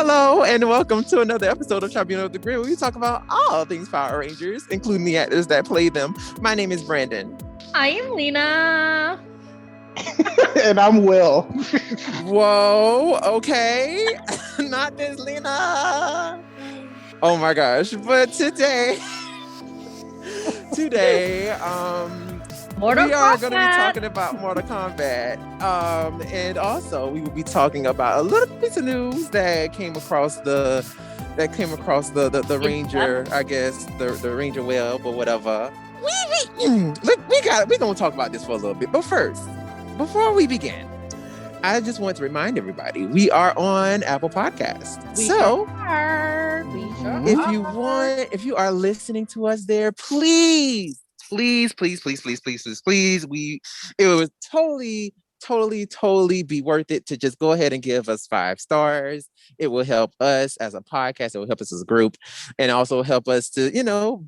Hello and welcome to another episode of Tribunal of the Grid, where we talk about all things Power Rangers, including the actors that play them. My name is Brandon. I am Lena. And I'm Will. Whoa, okay. Not this Lena. Oh my gosh. But today, Mortal we are Kombat. going to be talking about Mortal Kombat. And also we will be talking about a little piece of news that came across the Ranger, I guess, the Ranger web or whatever. We're gonna talk about this for a little bit. But first, before we begin, I just want to remind everybody we are on Apple Podcasts. If you are listening to us there, please, it would totally be worth it to just go ahead and give us 5 stars. It will help us as a podcast. It will help us as a group, and also help us to,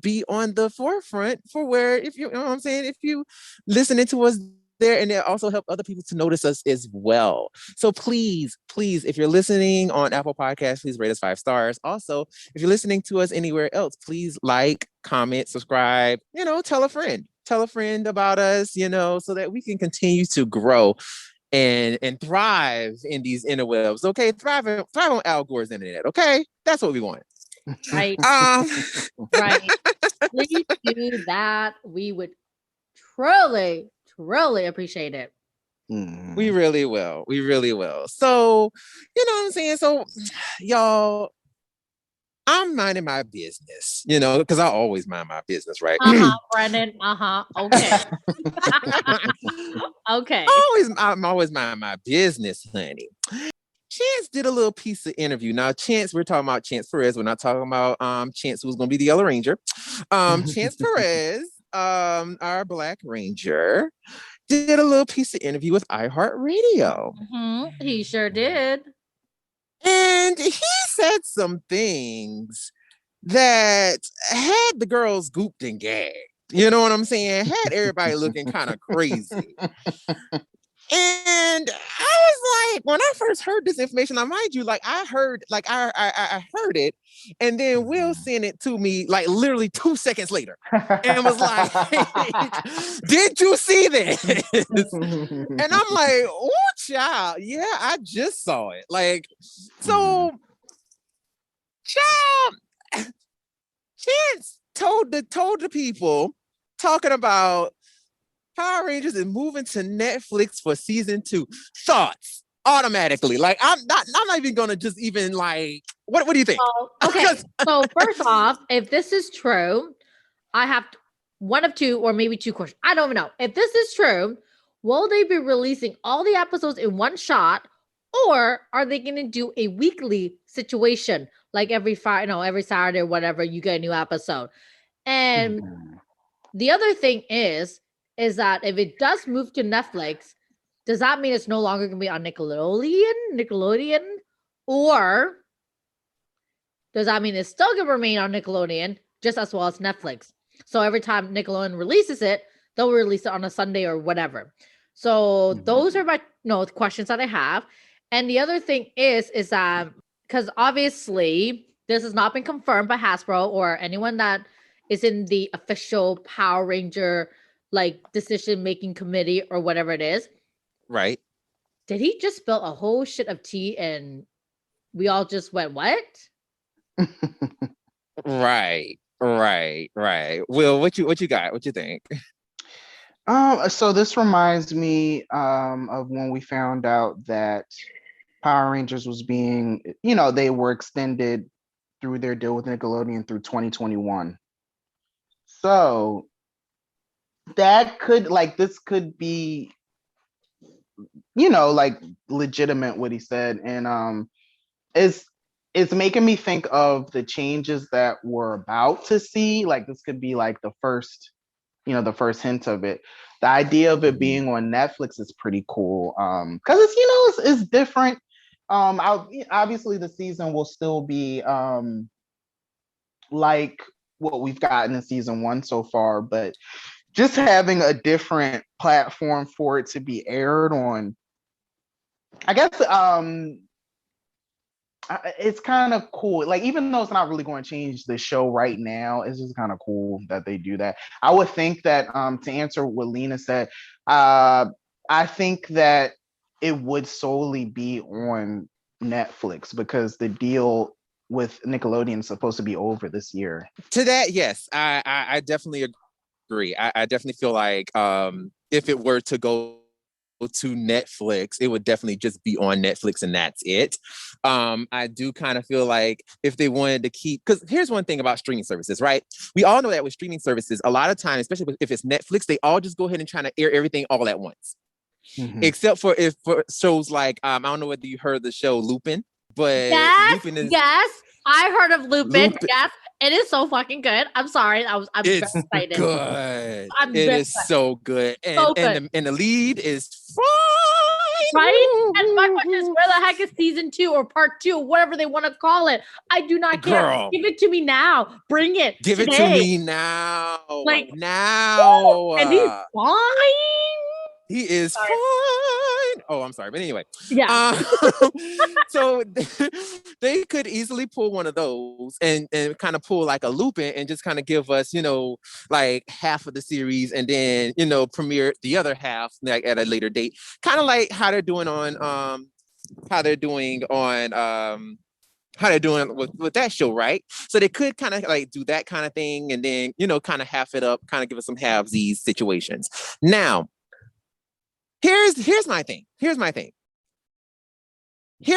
be on the forefront for where, if you know what I'm saying, if you listening to us there, and it also help other people to notice us as well. So please, if you're listening on Apple Podcasts, please rate us 5 stars. Also, if you're listening to us anywhere else, please like, comment, subscribe, tell a friend about us, so that we can continue to grow and thrive in these interwebs. Okay, thrive on Al Gore's internet. Okay, that's what we want. Right. Right. Please do that. We would truly appreciate it. We really will. So, you know what I'm saying? So, y'all, I'm minding my business, because I always mind my business, right? Brennan. Okay. Okay. I'm always minding my business, honey. Chance did a little piece of interview. Now, Chance, we're talking about Chance Perez. We're not talking about Chance, who's going to be the Yellow Ranger. Chance Perez, our Black Ranger, did a little piece of interview with iHeartRadio. He sure did. And he said some things that had the girls gooped and gagged. You know what I'm saying? Had everybody looking kind of crazy. And I was like, when I first heard this information, now mind you, I heard it, and then Will sent it to me literally 2 seconds later, and was like, "Did you see this?" And I'm like, "Oh, child, yeah, I just saw it." So, child, Chance told the people talking about Power Rangers is moving to Netflix for season 2. Thoughts automatically. I'm not even gonna just even what do you think? Okay. So first off, if this is true, I have one of 2 or maybe 2 questions. I don't know. If this is true, will they be releasing all the episodes in one shot, or are they going to do a weekly situation, like every Saturday or whatever, you get a new episode? And the other thing is that if it does move to Netflix, does that mean it's no longer going to be on Nickelodeon? Or does that mean it's still going to remain on Nickelodeon just as well as Netflix? So every time Nickelodeon releases it, they'll release it on a Sunday or whatever. So those are my questions that I have. And the other thing is that, because obviously this has not been confirmed by Hasbro or anyone that is in the official Power Ranger decision-making committee or whatever it is. Right. Did he just spill a whole shit of tea and we all just went, what? Right. Will, what you got? What you think? So this reminds me of when we found out that Power Rangers was being, they were extended through their deal with Nickelodeon through 2021. So that could this could be legitimate what he said, and it's making me think of the changes that we're about to see. This could be the first hint of it. The idea of it being on Netflix is pretty cool, because it's different. Obviously the season will still be like what we've gotten in season 1 so far, but just having a different platform for it to be aired on, I guess it's kind of cool. Like, even though it's not really going to change the show right now, it's just kind of cool that they do that. I would think that to answer what Lena said, I think that it would solely be on Netflix because the deal with Nickelodeon is supposed to be over this year. To that, yes, I definitely agree. I definitely feel like if it were to go to Netflix, it would definitely just be on Netflix and that's it. I do kind of feel like if they wanted to keep, because here's one thing about streaming services, right? We all know that with streaming services, a lot of times, especially if it's Netflix, they all just go ahead and try to air everything all at once. Mm-hmm. Except for shows like, I don't know whether you heard the show Lupin, but Lupin is... Yes, I heard of Lupin. Yes, it is so fucking good. I'm sorry, I'm very excited. Good. It is so good, and so good. And the lead is fine, right? And my question is, where the heck is season 2 or part 2, whatever they want to call it? I do not care. Girl. Give it to me now. Bring it. Give today. It to me now. Like now. And he's fine. He is fine. Oh, I'm sorry. But anyway. Yeah. So they could easily pull one of those and kind of pull like a Lupin and just kind of give us, like half of the series and then, premiere the other half like at a later date. Kind of like how they're doing with that show, right? So they could kind of like do that kind of thing and then, kind of half it up, kind of give us some halvesies situations. Now, Here's my thing. Here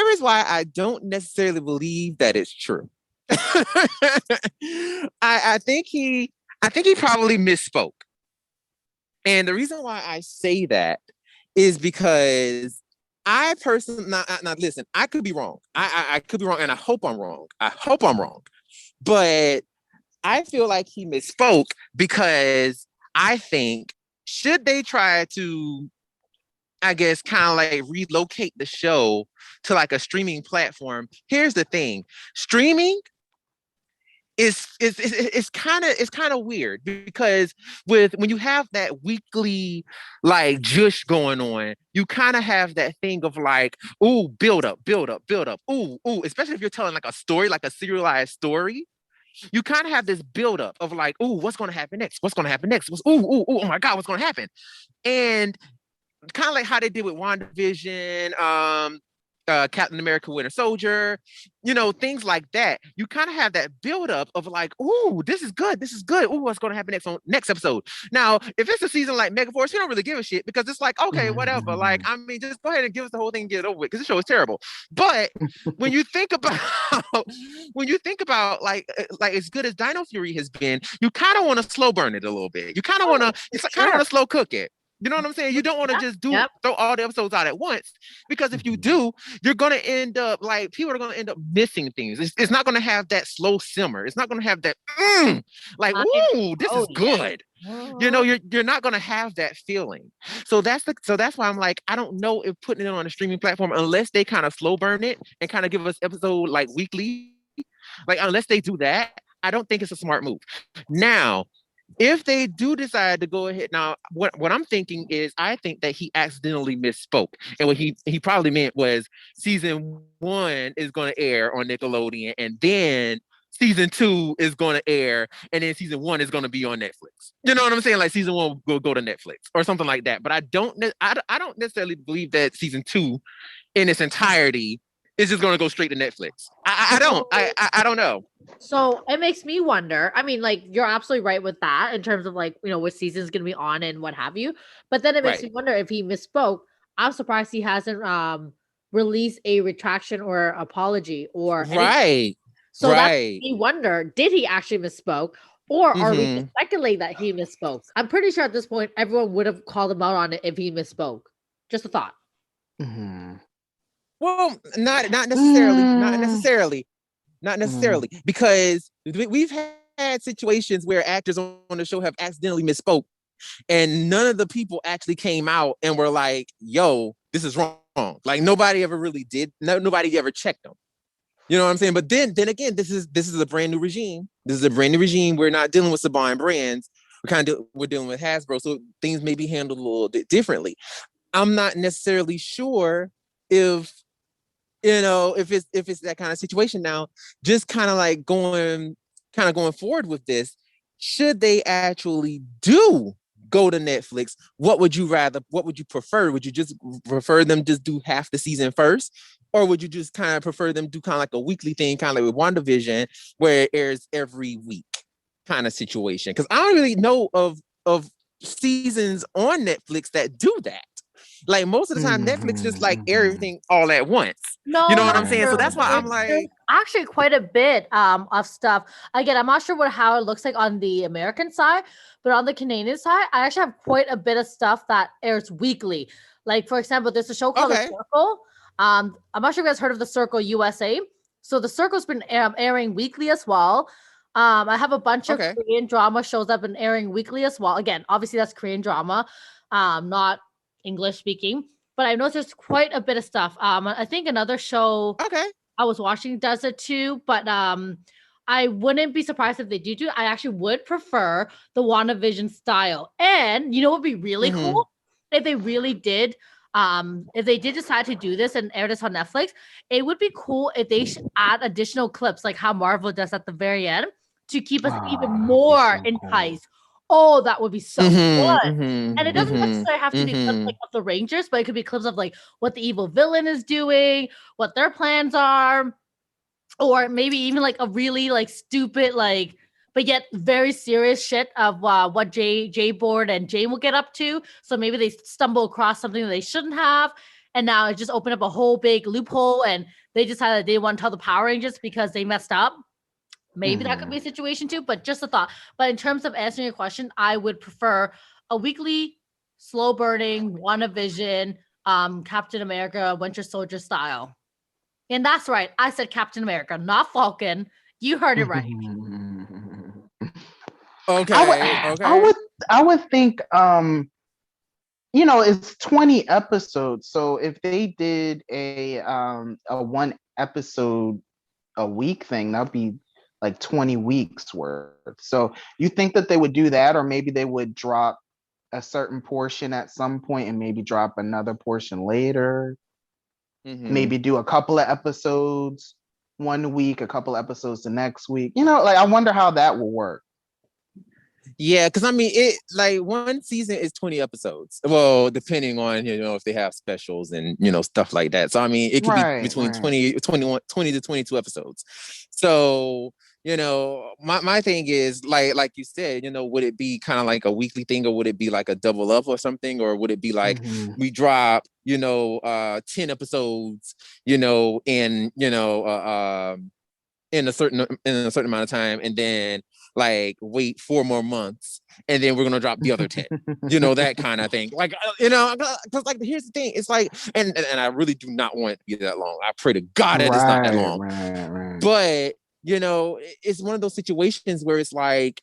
is why I don't necessarily believe that it's true. I think he probably misspoke. And the reason why I say that is because I personally, now listen, I could be wrong. I could be wrong, and I hope I'm wrong. But I feel like he misspoke because I think should they try to, I guess, kind of like relocate the show to like a streaming platform. Here's the thing: streaming is kind of weird because when you have that weekly like jush going on, you kind of have that thing of like, ooh, build up, ooh, especially if you're telling like a story, like a serialized story. You kind of have this build up of like, ooh, what's going to happen next? Ooh, oh my God, what's going to happen? And kind of like how they did with WandaVision, Captain America Winter Soldier, things like that. You kind of have that buildup of like, ooh, this is good. Ooh, what's going to happen next episode? Now, if it's a season like Megaforce, you don't really give a shit because it's like, okay, whatever. Like, I mean, just go ahead and give us the whole thing and get it over with because the show is terrible. But when you think about like as good as Dino Fury has been, you kind of want to slow burn it a little bit. You kind of want to slow cook it. You know what I'm saying? You don't want to just throw all the episodes out at once because if you do, you're going to end up like people are going to end up missing things. It's not going to have that slow simmer. It's not going to have that like, ooh, this is good. Yeah. You're not going to have that feeling. So that's why I'm like, I don't know if putting it on a streaming platform unless they kind of slow burn it and kind of give us episode like weekly. Like unless they do that, I don't think it's a smart move. Now, if they do decide to go ahead, now what I'm thinking is I think that he accidentally misspoke. And what he probably meant was season 1 is going to air on Nickelodeon and then season 2 is going to air and then season 1 is going to be on Netflix. You know what I'm saying? Like season 1 will go to Netflix or something like that. But I don't necessarily believe that season 2 in its entirety is just going to go straight to Netflix. I don't know. So it makes me wonder. I mean, like you're absolutely right with that in terms of like, what season is going to be on and what have you. But then it makes me wonder if he misspoke. I'm surprised he hasn't released a retraction or apology or anything. So that makes me wonder, did he actually misspoke? Or are we just speculating that he misspoke? I'm pretty sure at this point, everyone would have called him out on it if he misspoke. Just a thought. Mm-hmm. Well, not necessarily, because we've had situations where actors on the show have accidentally misspoke, and none of the people actually came out and were like, "Yo, this is wrong." Like nobody ever really did. Nobody ever checked them. You know what I'm saying? But then again, this is a brand new regime. We're not dealing with Saban brands. We're dealing with Hasbro, so things may be handled a little bit differently. I'm not necessarily sure if if it's that kind of situation now, just kind of like going forward with this, should they actually do go to Netflix, what would you prefer? Would you just prefer them just do half the season first? Or would you just kind of prefer them do kind of like a weekly thing, kind of like with WandaVision, where it airs every week kind of situation? Because I don't really know of seasons on Netflix that do that. Like most of the time, Netflix just like air everything all at once. No, You know what I'm not saying? So true. that's why I'm like, There's actually quite a bit of stuff. Again, I'm not sure how it looks like on the American side, but on the Canadian side, I actually have quite a bit of stuff that airs weekly. Like, for example, there's a show called The Circle. I'm not sure if you guys heard of The Circle USA. So The Circle's been airing weekly as well. I have a bunch of Korean drama shows that have been airing weekly as well. Again, obviously that's Korean drama, not English speaking. But I noticed there's quite a bit of stuff. I think another show I was watching does it too, but I wouldn't be surprised if they do. I actually would prefer the WandaVision style. And you know what would be really cool? If they really did, if they did decide to do this and air this on Netflix, it would be cool if they add additional clips like how Marvel does at the very end to keep us even more enticed. Oh, that would be so fun. And it doesn't necessarily have to be clips like of the Rangers, but it could be clips of like what the evil villain is doing, what their plans are, or maybe even like a really like stupid, like, but yet very serious shit of what Jay Board and Jane will get up to. So maybe they stumble across something that they shouldn't have. And now it just opened up a whole big loophole and they decided that they want to tell the Power Rangers because they messed up. Maybe that could be a situation too, but just a thought. But in terms of answering your question, I would prefer a weekly, slow burning, WandaVision, Captain America, Winter Soldier style. And that's right. I said Captain America, not Falcon. You heard it right. I would think it's 20 episodes. So if they did a one episode a week thing, that'd be like 20 weeks worth. So you think that they would do that, or maybe they would drop a certain portion at some point and maybe drop another portion later. Maybe do a couple of episodes one week, a couple of episodes the next week. Like I wonder how that will work. Yeah, because I mean, it like one season is 20 episodes. Well, depending on if they have specials and stuff like that. So I mean, it could be between 20 to 22 episodes. So my thing is like you said, would it be kind of like a weekly thing, or would it be like a double up or something, or would it be like we drop 10 episodes in a certain amount of time, and then like wait 4 more months, and then we're gonna drop the other 10, that kind of thing. Like because like here's the thing, it's like, and I really do not want it to be that long. I pray to God that it's not that long. Right. But it's one of those situations where it's like,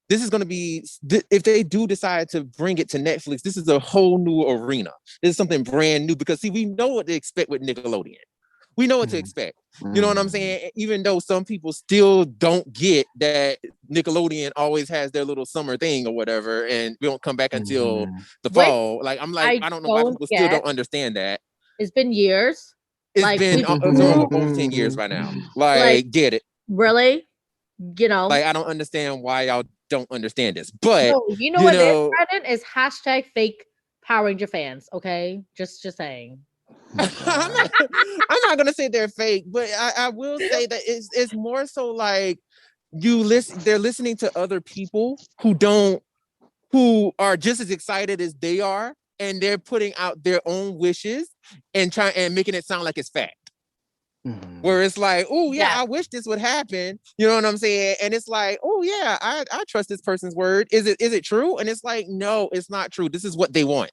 this is going to be, if they do decide to bring it to Netflix, this is a whole new arena. This is something brand new, because see, we know what to expect with Nickelodeon. We know what to expect. You know what I'm saying? Even though some people still don't get that Nickelodeon always has their little summer thing or whatever, and we don't come back until the fall. Like, I'm like, I don't know why people still don't understand that. It's been years. It's been over 10 years by now. Like, get it. Really? Like, I don't understand why y'all don't understand this. But what it is, Brennan, is hashtag fake Power Ranger fans. Okay, just saying. I'm not gonna say they're fake, but I will say that it's more so like they're listening to other people who are just as excited as they are, and they're putting out their own wishes and making it sound like it's fact. Where it's like, oh yeah, I wish this would happen. You know what I'm saying? And it's like, oh yeah, I trust this person's word. Is it true? And it's like, no, it's not true. This is what they want.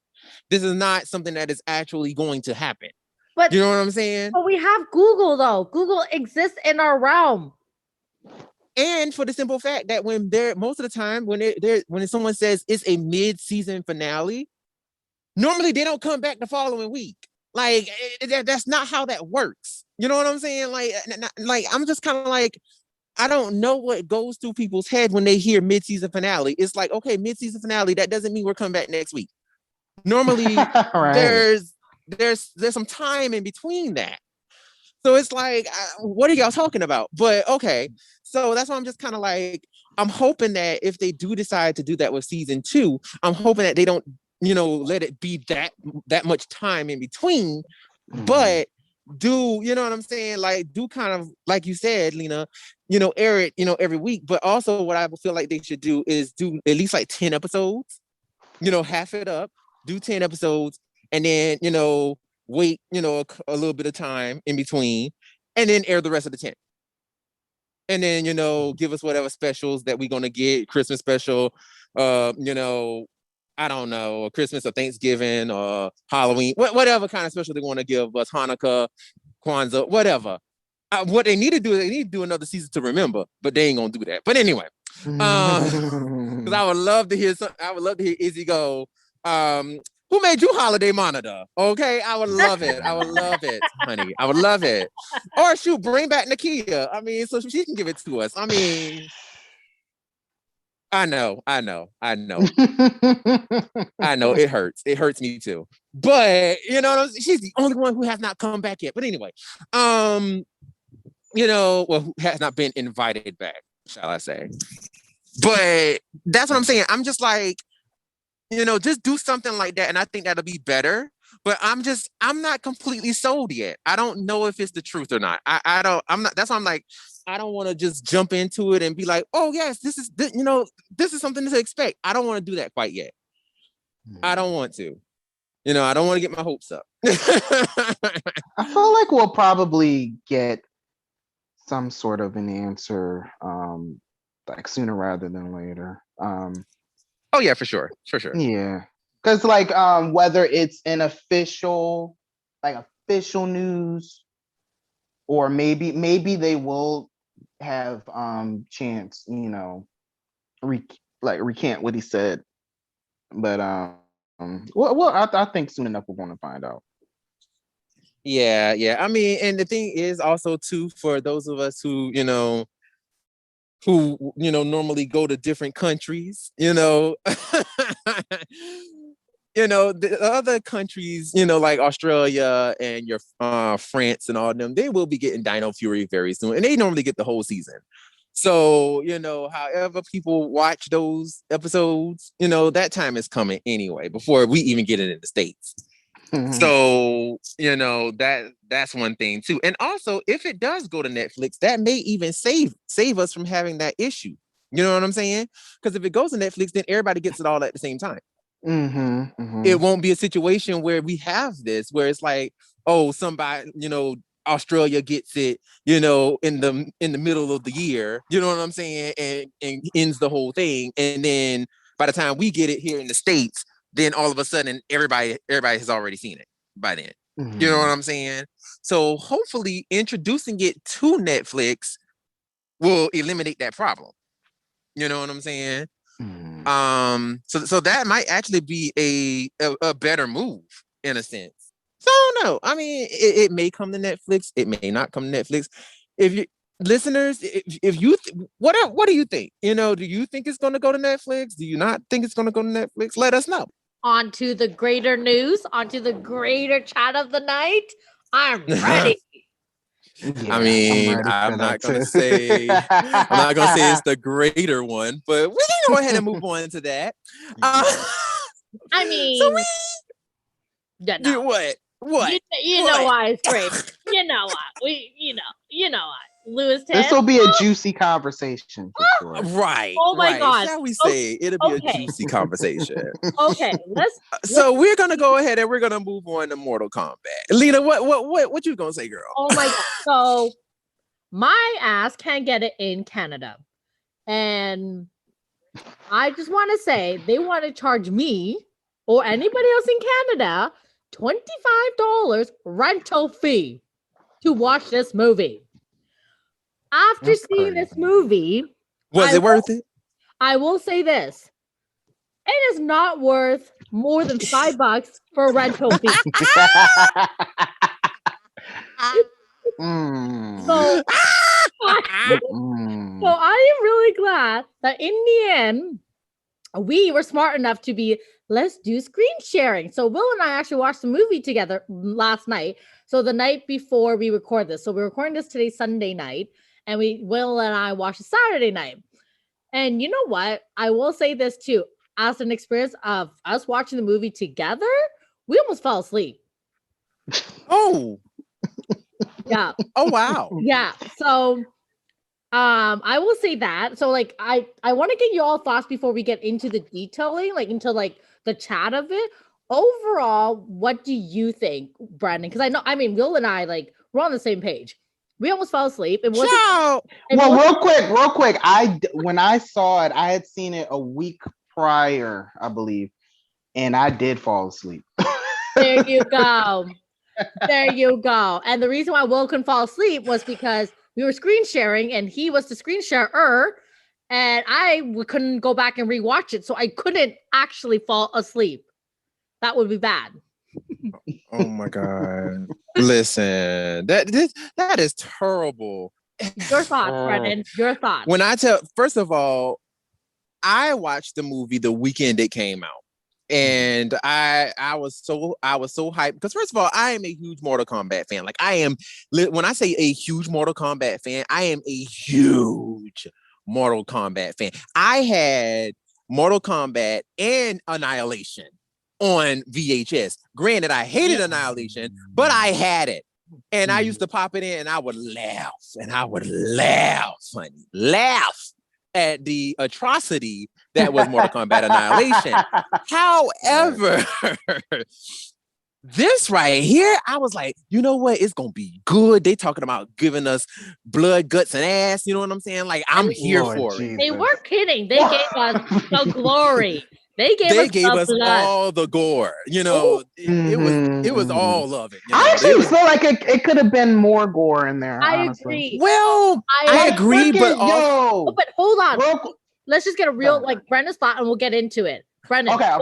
This is not something that is actually going to happen. But you know what I'm saying? But we have Google though. Google exists in our realm. And for the simple fact that when most of the time when someone says it's a mid-season finale, normally they don't come back the following week. Like that's not how that works. You know what I'm saying? Like I'm just kind of like, I don't know what goes through people's head when they hear mid-season finale. It's like, okay, mid-season finale, that doesn't mean we're coming back next week. Normally there's some time in between that. So it's like, what are y'all talking about? But okay, so that's why I'm just kind of like, I'm hoping that if they do decide to do that with season 2, I'm hoping that they don't, let it be that much time in between, but do, you know what I'm saying? Like, do kind of like you said, Lena, air it, every week. But also, what I feel like they should do is do at least like 10 episodes. Half it up, do 10 episodes, and then wait, a little bit of time in between, and then air the rest of the 10. And then, give us whatever specials that we're gonna get, Christmas special, I don't know, Christmas or Thanksgiving or Halloween, whatever kind of special they want to give us, Hanukkah, Kwanzaa, whatever. What they need to do is they need to do another season to remember, but they ain't gonna do that. But anyway, because I would love to hear Izzy go, who made you holiday monitor? Okay, I would love it. I would love it, honey. I would love it. Or shoot, bring back Nakia. I mean, so she can give it to us. I mean, I know. I know. It hurts. It hurts me too. But she's the only one who has not come back yet. But anyway, who has not been invited back, shall I say. But that's what I'm saying. I'm just like, just do something like that. And I think that'll be better. But I'm not completely sold yet. I don't know if it's the truth or not. That's why I'm like, I don't want to just jump into it and be like, oh yes, this is something to expect. I don't want to do that quite yet. I don't want to. I don't want to get my hopes up. I feel like we'll probably get some sort of an answer like sooner rather than later. Oh yeah, for sure. Yeah. Because like whether it's an official news, or maybe they will have Chance, recant what he said. But I think soon enough we're going to find out. Yeah. I mean, and the thing is also too, for those of us who normally go to different countries, the other countries, like Australia and your France and all of them, they will be getting Dino Fury very soon, and they normally get the whole season. So, however people watch those episodes, that time is coming anyway, before we even get it in the States. So, that's one thing too. And also, if it does go to Netflix, that may even save us from having that issue. You know what I'm saying? Because if it goes to Netflix, then everybody gets it all at the same time. It won't be a situation where we have this, where it's like, oh, somebody, Australia gets it, in the middle of the year, you know what I'm saying, and ends the whole thing. And then by the time we get it here in the States, then all of a sudden everybody has already seen it by then. You know what I'm saying? So hopefully introducing it to Netflix will eliminate that problem. You know what I'm saying? So that might actually be a better move in a sense. So I don't know. I mean, it may come to Netflix. It may not come to Netflix. If you listeners, if you what do you think? Do you think it's going to go to Netflix? Do you not think it's going to go to Netflix? Let us know. On to the greater news, on to the greater chat of the night. I'm ready. Yeah, I mean, I'm not gonna say it's the greater one, but we can go ahead and move on to that. I mean, so what? You know why it's great. You know why you know why. Lewis 10. This will be a juicy conversation for sure. Right. Oh my God. Shall we say it'll be a juicy conversation? Okay. So we're gonna go ahead and we're gonna move on to Mortal Kombat. Lena, what you gonna say, girl? Oh my God. So my ass can't get it in Canada. And I just want to say they want to charge me or anybody else in Canada $25 rental fee to watch this movie. After seeing this movie, was it worth it? I will say this. It is not worth more than $5 for a rental fee. So I am really glad that in the end, we were smart enough to be, let's do screen sharing. So Will and I actually watched the movie together last night. So the night before we record this. So we're recording this today, Sunday night, and Will and I watched it Saturday night. And you know what? I will say this too. As an experience of us watching the movie together, we almost fell asleep. Oh. Yeah. Oh, wow. Yeah. So I will say that. So like I want to get you all thoughts before we get into the detailing, like into like the chat of it. Overall, what do you think, Brandon? Because I mean, Will and I, like, we're on the same page. We almost fell asleep. It wasn't. Well, real quick. When I saw it, I had seen it a week prior, I believe, and I did fall asleep. There you go. There you go. And the reason why Will couldn't fall asleep was because we were screen sharing, and he was the screen sharer, and I couldn't go back and rewatch it, so I couldn't actually fall asleep. That would be bad. Oh my God. Listen, that is terrible. Your thoughts, Brennan. Your thoughts. First of all, I watched the movie the weekend it came out. And I was so hyped because, first of all, I am a huge Mortal Kombat fan. Like, when I say a huge Mortal Kombat fan, I am a huge Mortal Kombat fan. I had Mortal Kombat and Annihilation on VHS. Granted, I hated Annihilation, but I had it. And I used to pop it in and I would laugh. And I would laugh at the atrocity that was Mortal Kombat Annihilation. However, this right here, I was like, you know what? It's going to be good. They talking about giving us blood, guts, and ass. You know what I'm saying? Like, I'm here for it. They weren't kidding. They gave us the glory. They gave us all the gore. You know, it was all of it. You know? I actually feel like it could have been more gore in there. I honestly. agree. Well, I agree, but but hold on. Let's just get a real, like, Brendan's thought, and we'll get into it. Brendan, okay.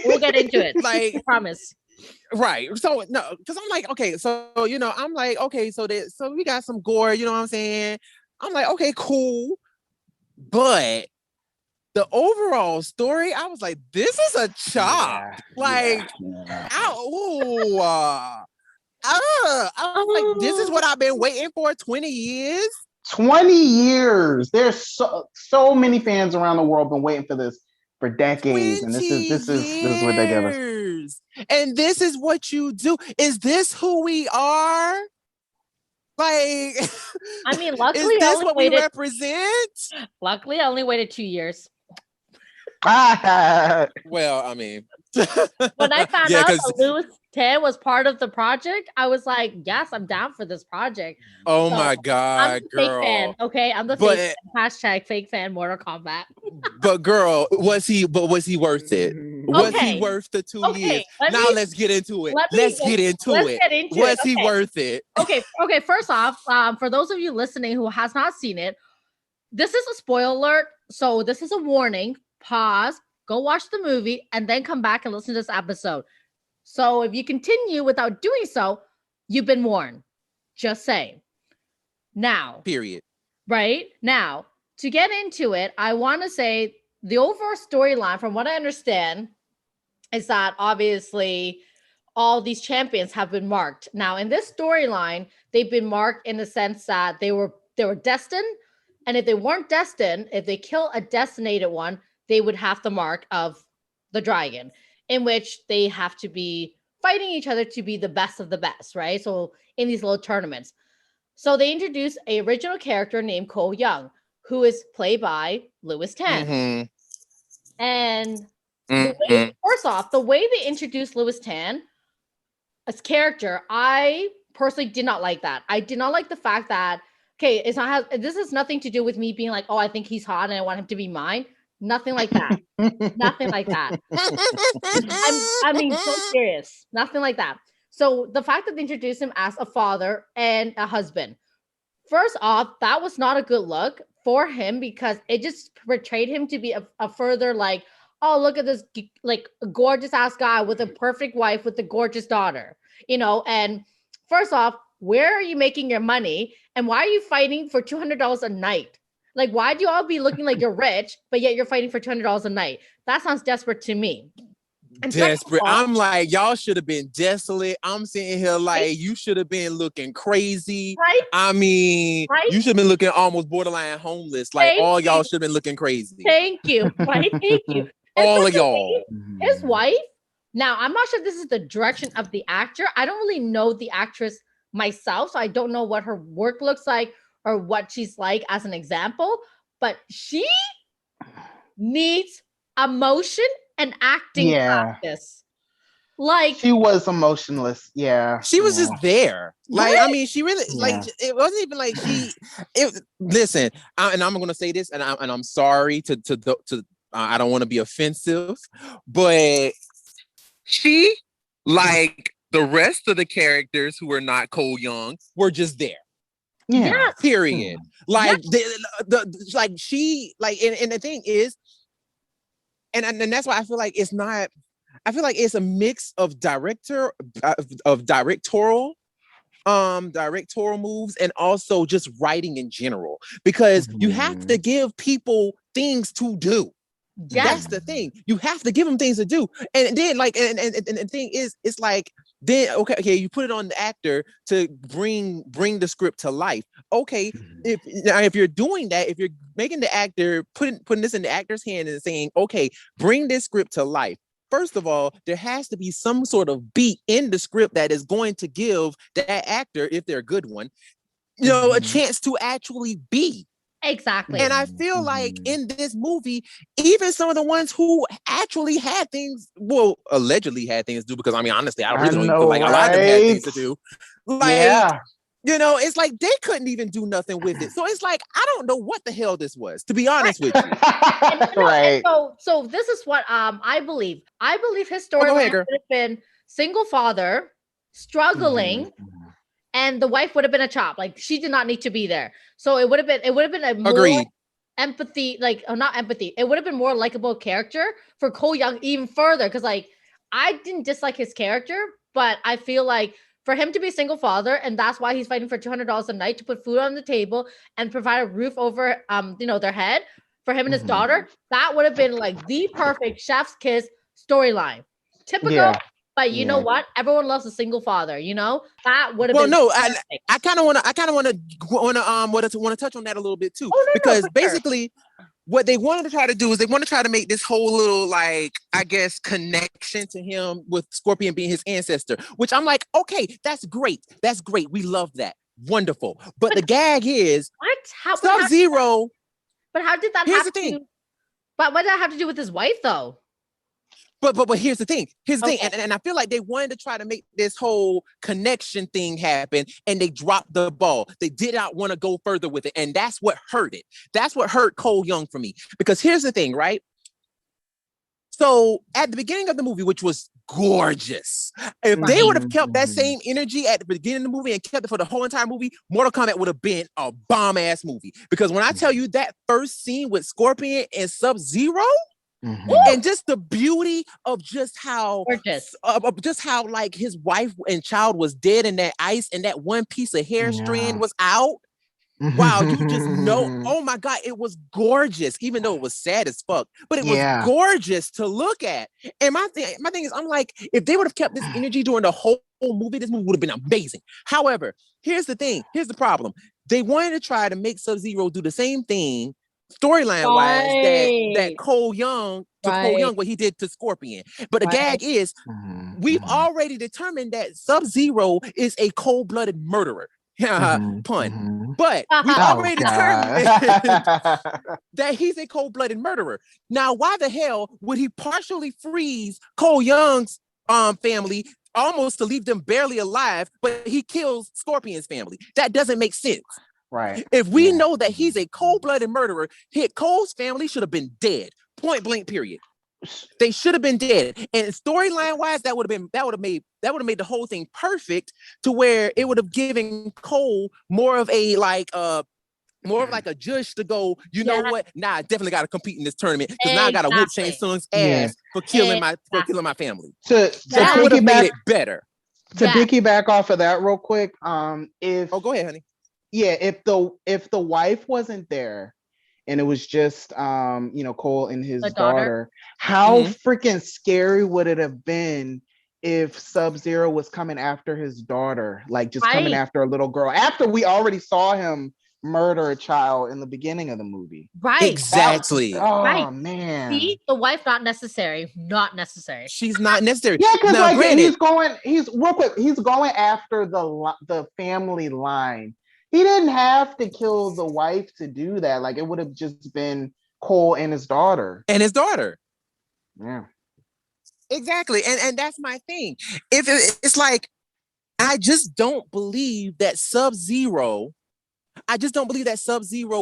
We'll get into it. Like, I promise. Right. So no, because I'm like, okay, so I'm like, okay, so we got some gore, you know what I'm saying? I'm like, okay, cool. But the overall story, I was like, this is a chop. I was like, this is what I've been waiting for 20 years. 20 years. There's so many fans around the world been waiting for this for decades, and this is what they give us. And this is what you do. Is this who we are? Like, I mean, luckily, is this what we represent? Luckily, I only waited 2 years. Well, I mean, when I found out that Louis Tan was part of the project, I was like, yes, I'm down for this project. Oh my God, I'm a fake fan. Okay, I'm the fake fan. Hashtag fake fan Mortal Kombat. But girl, was he worth it? Was he worth the 2 years? Let's get into it. Let's get into it. Was he worth it? Okay. First off, for those of you listening who has not seen it, this is a spoiler alert. So this is a warning. Pause, go watch the movie, and then come back and listen to this episode. So if you continue without doing so, you've been warned. Just saying. Now. Period. Right? Now, to get into it, I want to say the overall storyline, from what I understand, is that obviously all these champions have been marked. Now, in this storyline, they've been marked in the sense that they were destined, and if they weren't destined, if they kill a destinated one, they would have the mark of the dragon, in which they have to be fighting each other to be the best of the best, right? So in these little tournaments. So they introduced a original character named Cole Young, who is played by Louis Tan. Mm-hmm. And first off, the way they introduced Louis Tan as character, I personally did not like that. I did not like the fact that, okay, this has nothing to do with me being like, oh, I think he's hot and I want him to be mine. Nothing like that. Nothing like that. I mean, so serious. Nothing like that. So the fact that they introduced him as a father and a husband, first off, that was not a good look for him, because it just portrayed him to be a further like, oh, look at this like gorgeous ass guy with a perfect wife with a gorgeous daughter, and first off, where are you making your money? And why are you fighting for $200 a night? Like, why do you all be looking like you're rich, but yet you're fighting for $200 a night? That sounds desperate to me. And Desperate. I'm like, y'all should have been desolate. I'm sitting here like, you should have been looking crazy. Right? I mean, you should have been looking almost borderline homeless. Like, all y'all should have been looking crazy. Thank you. Right? Thank you. All of y'all. His wife. Now, I'm not sure if this is the direction of the actor. I don't really know the actress myself, so I don't know what her work looks like or what she's like as an example, but she needs emotion and acting practice. Like, she was emotionless. Yeah. She was just there. Like, I mean, she really, like, it wasn't even like listen, and I'm going to say this, and I'm sorry to I don't want to be offensive, but she, like the rest of the characters who were not Cole Young, were just there. Yeah. Period. Like like she, like, and the thing is, and that's why I feel like it's not. I feel like it's a mix of directorial moves and also just writing in general, because you have to give people things to do. Yes. That's the thing. You have to give them things to do. And then, like, and the thing is, it's like, then okay, you put it on the actor to bring the script to life. Okay, if you're doing that, if you're making the actor putting this in the actor's hand and saying, okay, bring this script to life. First of all, there has to be some sort of beat in the script that is going to give that actor, if they're a good one, a chance to actually be. Exactly. And I feel like in this movie, even some of the ones who actually had things, well, allegedly had things to do, because I mean, honestly, I really don't even feel like a lot of them had things to do. Like, it's like they couldn't even do nothing with it. So it's like, I don't know what the hell this was, to be honest with you. Right. So this is what I believe. I believe his story would have been single father, struggling, and the wife would have been a chop. Like, she did not need to be there. So it would have been a more empathy, like, not empathy. It would have been more likable character for Cole Young even further. Cause like, I didn't dislike his character, but I feel like for him to be a single father, and that's why he's fighting for $200 a night to put food on the table and provide a roof over, their head for him and his daughter, that would have been like the perfect chef's kiss storyline. Typical. But you know what? Everyone loves a single father. That would have been. Well, no, I kind of want to touch on that a little bit too, because basically, what they wanted to try to do is they want to try to make this whole little, like, I guess, connection to him with Scorpion being his ancestor, which I'm like, okay, that's great. That's great. We love that. Wonderful. But the gag is Sub-Zero. But how did that? Here's the thing. But what did that have to do with his wife, though? But here's the thing. And I feel like they wanted to try to make this whole connection thing happen, and they dropped the ball. They did not want to go further with it, and that's what hurt it. That's what hurt Cole Young for me. Because here's the thing, right? So at the beginning of the movie, which was gorgeous, if they would have kept that same energy at the beginning of the movie and kept it for the whole entire movie, Mortal Kombat would have been a bomb-ass movie. Because when I tell you that first scene with Scorpion and Sub-Zero, and just the beauty of just how like his wife and child was dead in that ice, and that one piece of hair strand was out. Wow, you just know. Oh my God, it was gorgeous, even though it was sad as fuck, but it was gorgeous to look at. And my thing is, I'm like, if they would have kept this energy during the whole movie, this movie would have been amazing. However, here's the thing. Here's the problem. They wanted to try to make Sub-Zero do the same thing storyline wise that Cole Young what he did to Scorpion. But the gag is, we've already determined that Sub-Zero is a cold-blooded murderer. Pun. But we've already determined that he's a cold-blooded murderer. Now, why the hell would he partially freeze Cole Young's family, almost to leave them barely alive, but he kills Scorpion's family? That doesn't make sense. Right. If we know that he's a cold-blooded murderer, Cole's family should have been dead. Point blank, period. They should have been dead. And storyline wise, that would have made the whole thing perfect, to where it would have given Cole more of like a judge to go, know what? Nah, I definitely got to compete in this tournament, because now I got to whoop Shang Tsung's ass for killing my family. That would have made it better. To piggyback off of that real quick, go ahead, honey. Yeah, if the wife wasn't there, and it was just Cole and his The daughter. How freaking scary would it have been if Sub-Zero was coming after his daughter, like just coming after a little girl, after we already saw him murder a child in the beginning of the movie? Right. Exactly. Man. See, the wife not necessary. Not necessary. She's not necessary. Yeah, because like granted, he's going after the family line. He didn't have to kill the wife to do that. Like, it would have just been Cole and his daughter. Yeah. Exactly. And that's my thing. It's like, I just don't believe that Sub-Zero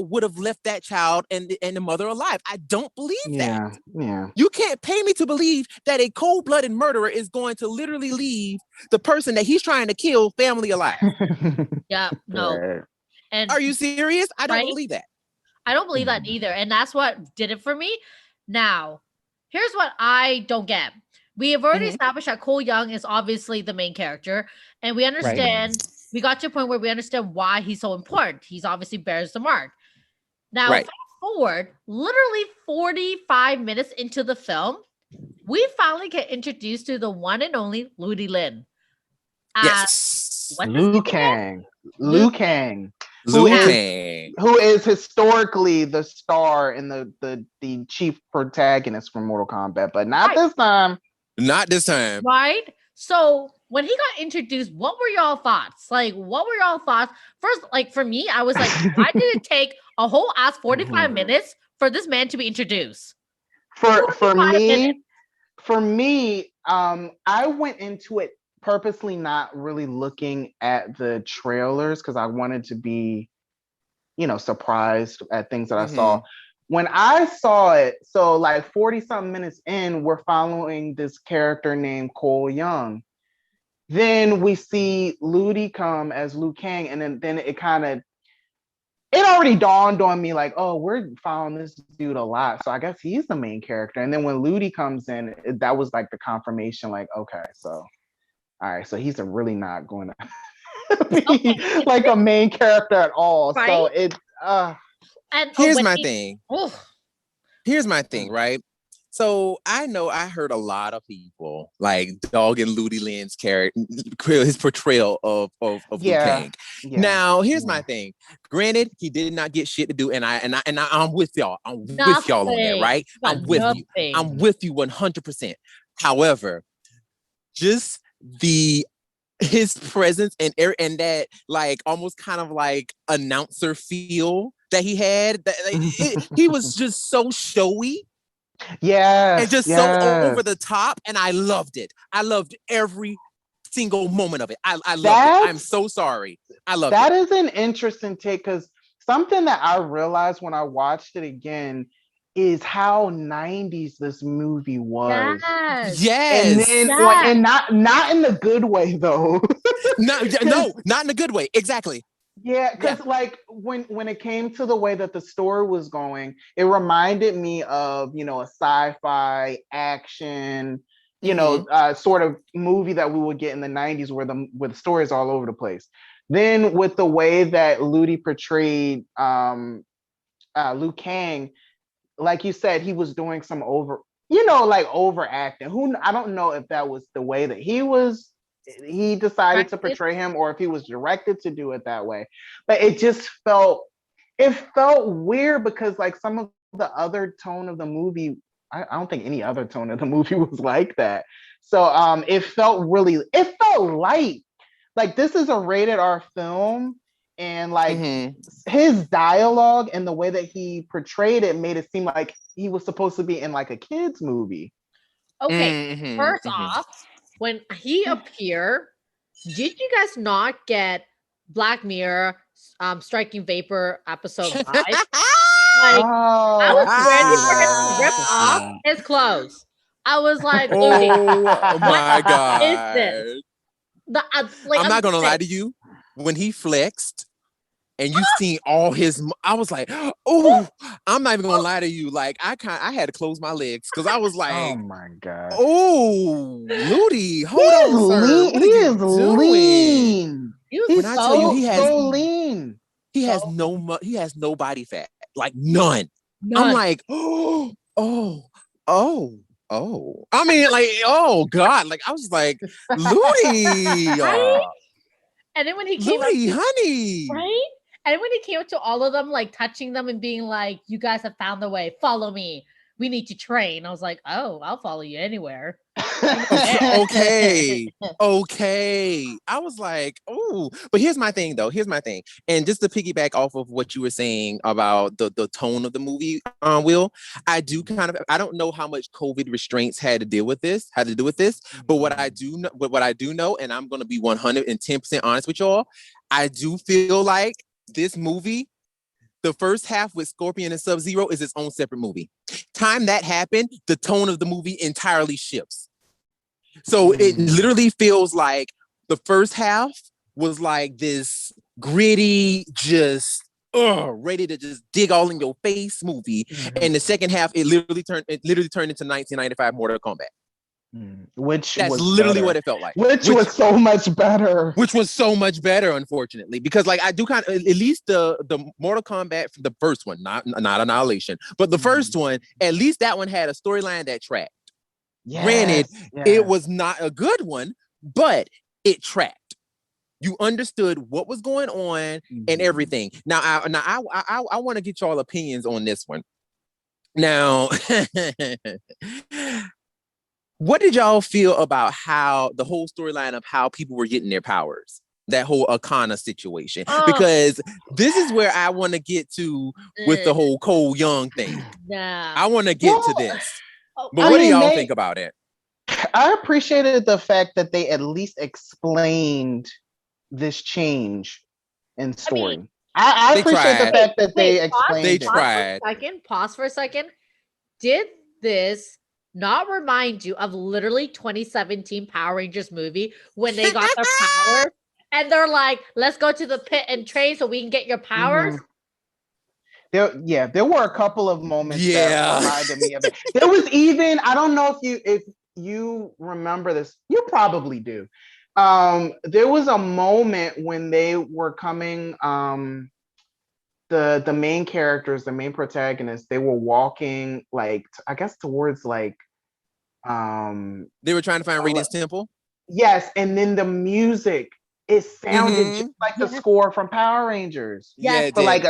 would have left that child and the mother alive. I don't believe that. Yeah. You can't pay me to believe that a cold-blooded murderer is going to literally leave the person that he's trying to kill family alive. Yeah, no. Right. And are you serious? I don't believe that. I don't believe that either. And that's what did it for me. Now, here's what I don't get. We have already established that Cole Young is obviously the main character, and we understand. Right. We got to a point where we understand why he's so important. He's obviously bears the mark. Now, fast forward, literally 45 minutes into the film, we finally get introduced to the one and only Ludi Lin. Yes. Liu Kang. Who is historically the star and the chief protagonist from Mortal Kombat, but not this time. Not this time. Right? So when he got introduced, what were y'all thoughts? Like, what were y'all thoughts? First, like for me, I was like, why did it take a whole ass 45 minutes for this man to be introduced? For me, I went into it purposely not really looking at the trailers because I wanted to be, surprised at things that I saw. When I saw it, so like 40-something minutes in, we're following this character named Cole Young. Then we see Ludi come as Liu Kang, and then it already dawned on me like, oh, we're following this dude a lot, so I guess he's the main character. And then when Ludi comes in, that was like the confirmation, like, okay, so all right, so he's really not going to be like a main character at all. Right? So it. And here's my thing. Here's my thing, right? So I know I heard a lot of people like dogging Ludi Lin's character, his portrayal of Liu Kang. Yeah. Now, here's my thing. Granted, he did not get shit to do, and I'm with y'all. I'm with y'all on that, right? I'm with you. I'm with you 100%. However, just his presence and that like almost kind of like announcer feel that he had, he was just so showy, and just so over the top, and I loved it. I loved every single moment of it. I loved it. I'm so sorry. I loved it. That is an interesting take, because something that I realized when I watched it again is how 90s this movie was. Yes. And then and not in the good way though. No, not in a good way. Exactly. Yeah, because like when it came to the way that the story was going, it reminded me of, a sci-fi action, sort of movie that we would get in the 90s where the story is all over the place. Then with the way that Ludi portrayed Liu Kang, like you said, he was doing some overacting. I don't know if that was the way that he decided to portray him, or if he was directed to do it that way. But it just felt weird, because like some of the other tone of the movie, I don't think any other tone of the movie was like that. So it felt light. Like, this is a rated R film, and like his dialogue and the way that he portrayed it made it seem like he was supposed to be in like a kid's movie. Okay, first off, when he appeared, did you guys not get Black Mirror Striking Vapor episode 5? I was ready for him to rip off his clothes. I was like, oh my God. Is this? I'm not going to lie to you. When he flexed and you seen all his, I was like, oh, I'm not even going to lie to you. Like, I had to close my legs, because I was like, oh my God. Oh, Ludi, hold on, sir. What are you doing? Lean. He was so lean. He has no body fat. like none. I'm like, oh. I mean, like, oh God, like I was like, Ludi, right? And then when he came Ludi, up to, honey, right? And when he came up to all of them, like touching them and being like, "You guys have found the way. Follow me. We need to train." I was like, "Oh, I'll follow you anywhere." okay. I was like, oh, but here's my thing though. And just to piggyback off of what you were saying about the tone of the movie, Will, I don't know how much COVID restraints had to do with this, but what I do know, and I'm gonna be 110% honest with y'all, I do feel like this movie, the first half with Scorpion and Sub-Zero, is its own separate movie. Time that happened, the tone of the movie entirely shifts. So it literally feels like the first half was like this gritty, just ready to just dig all in your face movie, and the second half it literally turned into 1995 Mortal Kombat. That's literally what it felt like. Which was so much better. Which was so much better, unfortunately, because like I do kind of, at least the Mortal Kombat, the first one, not Annihilation, but the first one, at least that one had a storyline that tracked. Yes, Granted, it was not a good one, but it tracked. You understood what was going on and everything. Now I want to get y'all opinions on this one. Now, what did y'all feel about how the whole storyline of how people were getting their powers? That whole Akana situation, because this is where I want to get to with the whole Cole Young thing. I want to get to this. But what do y'all think about it? I appreciated the fact that they at least explained this change in story. I appreciate the fact that they explained it. They tried. Pause for a second. Did this not remind you of literally 2017 Power Rangers movie when they got their power and they're like, let's go to the pit and train so we can get your powers? There were a couple of moments that reminded me of it. There was even, I don't know if you remember this, you probably do. There was a moment when they were coming, the main characters, the main protagonists, they were walking like, I guess towards like, they were trying to find Radiant's Temple. Yes, and then the music, it sounded just like the score from Power Rangers. Yeah, for like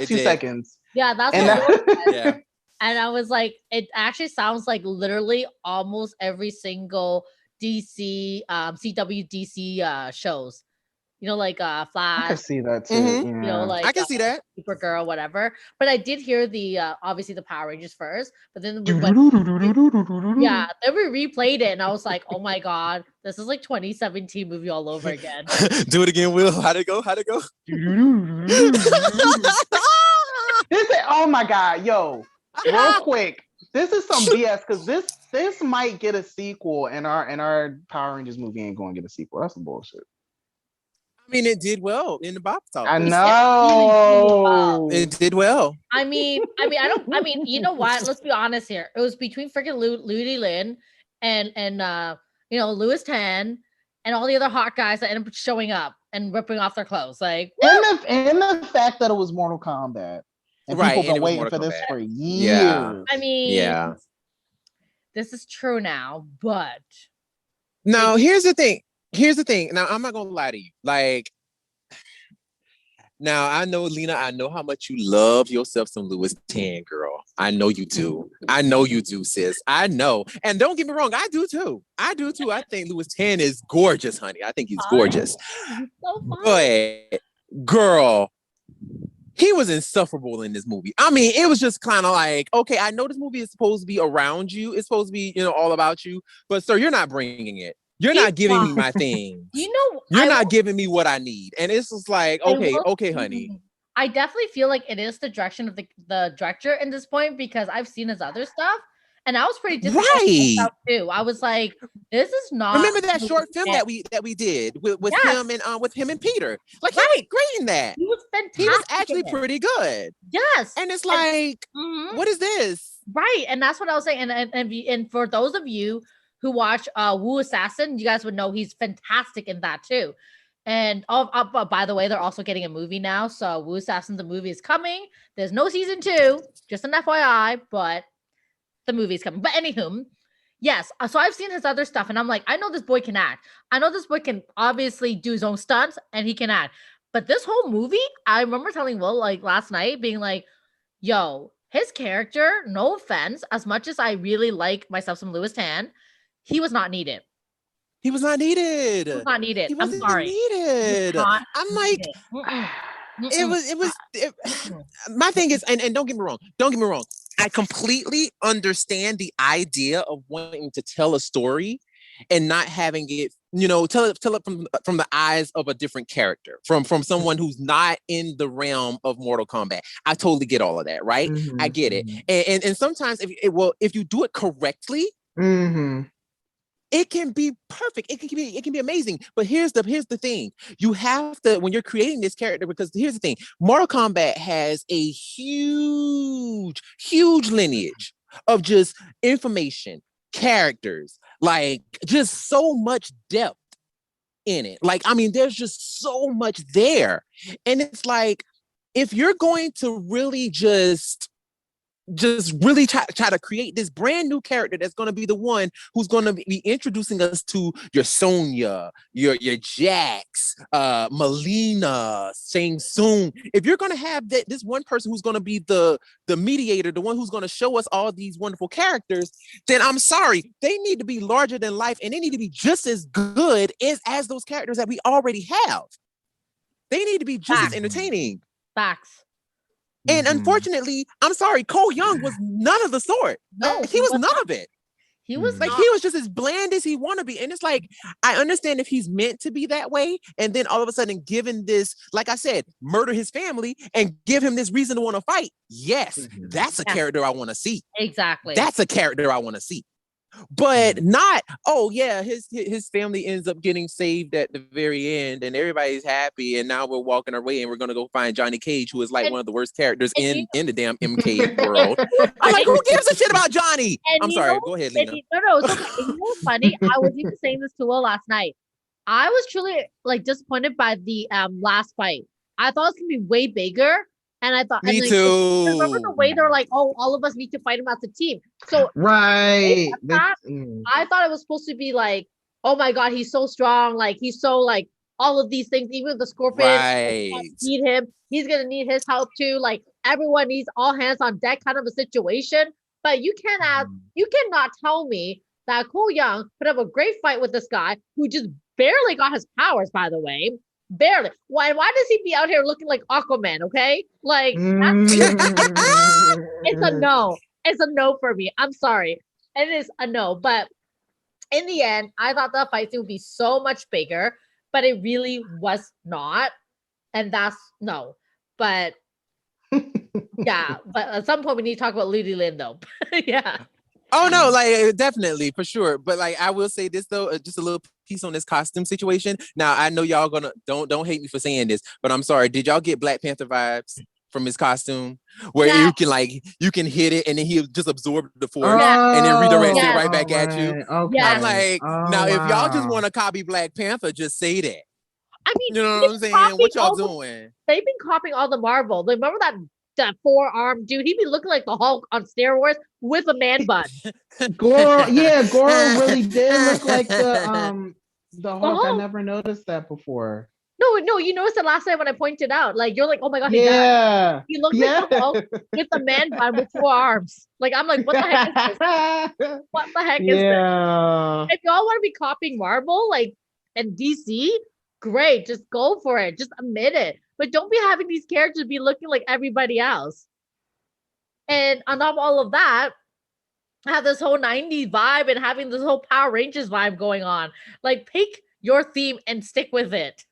2 seconds. Yeah, that's what And I was like, it actually sounds like literally almost every single DC, CW DC shows. You know, like Flash. I can see that too. You know, like I can see that. Supergirl, whatever. But I did hear the obviously the Power Rangers first, but then then we replayed it, and I was like, oh my god, this is like 2017 movie all over again. Do it again, Will. How'd it go? Oh my god, yo, real quick. This is some BS because this might get a sequel, and our Power Rangers movie ain't going to get a sequel. That's some bullshit. I mean, it did well in the box office. I know it did well. I mean, you know what? Let's be honest here. It was between freaking Ludi Lin and you know, Louis Tan and all the other hot guys that ended up showing up and ripping off their clothes. Like, and the fact that it was Mortal Kombat. And people been waiting for this for years. Yeah. I mean, this is true now, but now here's the thing. Now, I'm not gonna lie to you. Like, now I know, Lena, I know how much you love yourself some Louis Tan, girl. I know you do. I know you do, sis. I know. And don't get me wrong, I do too. I think Louis Tan is gorgeous, honey. I think he's gorgeous. He's so fun. But, girl, he was insufferable in this movie. I mean, it was just kind of like, okay, I know this movie is supposed to be around you. It's supposed to be, you know, all about you. But, sir, you're not bringing it. You're not giving me my thing. You know, you're not giving me what I need. And it's just like, okay, honey. I definitely feel like it is the direction of the director in this point, because I've seen his other stuff and I was pretty disappointed too. I was like, this is not. Remember that short film that we did with him and Peter? Like, he was great in that. He was fantastic. He was actually pretty good. Yes. And it's like, what is this? Right. And that's what I was saying. And for those of you who watch Wu Assassin, you guys would know he's fantastic in that too. And by the way, they're also getting a movie now. So Wu Assassin, the movie is coming. There's no season 2, just an FYI, but the movie's coming. But anywho, yes. So I've seen his other stuff, and I'm like, I know this boy can act. I know this boy can obviously do his own stunts, and he can act. But this whole movie, I remember telling Will like last night, being like, yo, his character, no offense, as much as I really like myself some Louis Tan, he was not needed. He was not needed. He was not needed. He wasn't I'm sorry. needed. I'm like, my thing is, and don't get me wrong. Don't get me wrong. I completely understand the idea of wanting to tell a story and not having it, tell it from the eyes of a different character, from someone who's not in the realm of Mortal Kombat. I totally get all of that, right? I get it. And sometimes if you do it correctly, it can be perfect. It can be amazing. But here's the thing. You have to, when you're creating this character, because here's the thing. Mortal Kombat has a huge lineage of just information, characters, like just so much depth in it. Like, I mean, there's just so much there. And it's like, if you're going to really just really try to create this brand new character that's going to be the one who's going to be introducing us to your Sonya, your Jax, Melina, Shang Tsung. If you're going to have this one person who's going to be the mediator, the one who's going to show us all these wonderful characters, then I'm sorry, they need to be larger than life, and they need to be just as good as those characters that we already have. They need to be just as entertaining. Facts. And unfortunately, I'm sorry, Cole Young was none of the sort. No, he was none of it. He was like, he was just as bland as he want to be. And it's like, I understand if he's meant to be that way, and then all of a sudden given this, like I said, murder his family and give him this reason to want to fight. Yes, that's a character I want to see. Exactly. That's a character I want to see. But not, his family ends up getting saved at the very end and everybody's happy, and now we're walking our way and we're gonna go find Johnny Cage, who is like one of the worst characters in the damn MK world. I'm like, who gives a shit about Johnny? I'm sorry, go ahead, Lena. No, it's okay. You know what's funny? I was even saying this to Will last night. I was truly like disappointed by the last fight. I thought it was gonna be way bigger. And I thought, me too. Remember the way they're like, oh, all of us need to fight him as a team. So right, I thought it was supposed to be like, oh my god, he's so strong, like he's so like all of these things. Even the Scorpion need him. He's gonna need his help too. Like everyone needs all hands on deck, kind of a situation. But you cannot tell me that Cole Young put up a great fight with this guy who just barely got his powers, by the way. Barely. Why does he be out here looking like Aquaman? Okay, like it's a no. It's a no for me. I'm sorry. It is a no. But in the end, I thought the fight scene would be so much bigger, but it really was not. And that's no. But yeah. But at some point, we need to talk about Ludi Lin, though. Yeah. Oh no, like definitely for sure. But like I will say this though, just a little piece on this costume situation. Now I know y'all gonna don't hate me for saying this, but I'm sorry. Did y'all get Black Panther vibes from his costume, where you can hit it and then he'll just absorb the force and then redirect it right back at you? Okay. I'm like, now if y'all just want to copy Black Panther, just say that. I mean, you know what I'm saying? What y'all doing? They've been copying all the Marvel. Remember that forearm dude? He'd be looking like the Hulk on steroids with a man bun. Goro really did look like the Hulk. I never noticed that before. No, you noticed it last night when I pointed out. Like you're like, oh my god, he looks like the Hulk with a man bun with 4 arms. Like I'm like, what the heck is this? What the heck is this? If y'all want to be copying Marvel, like and DC, great, just go for it. Just admit it. But don't be having these characters be looking like everybody else. And on top of all of that, have this whole 90s vibe and having this whole Power Rangers vibe going on. Like, pick your theme and stick with it.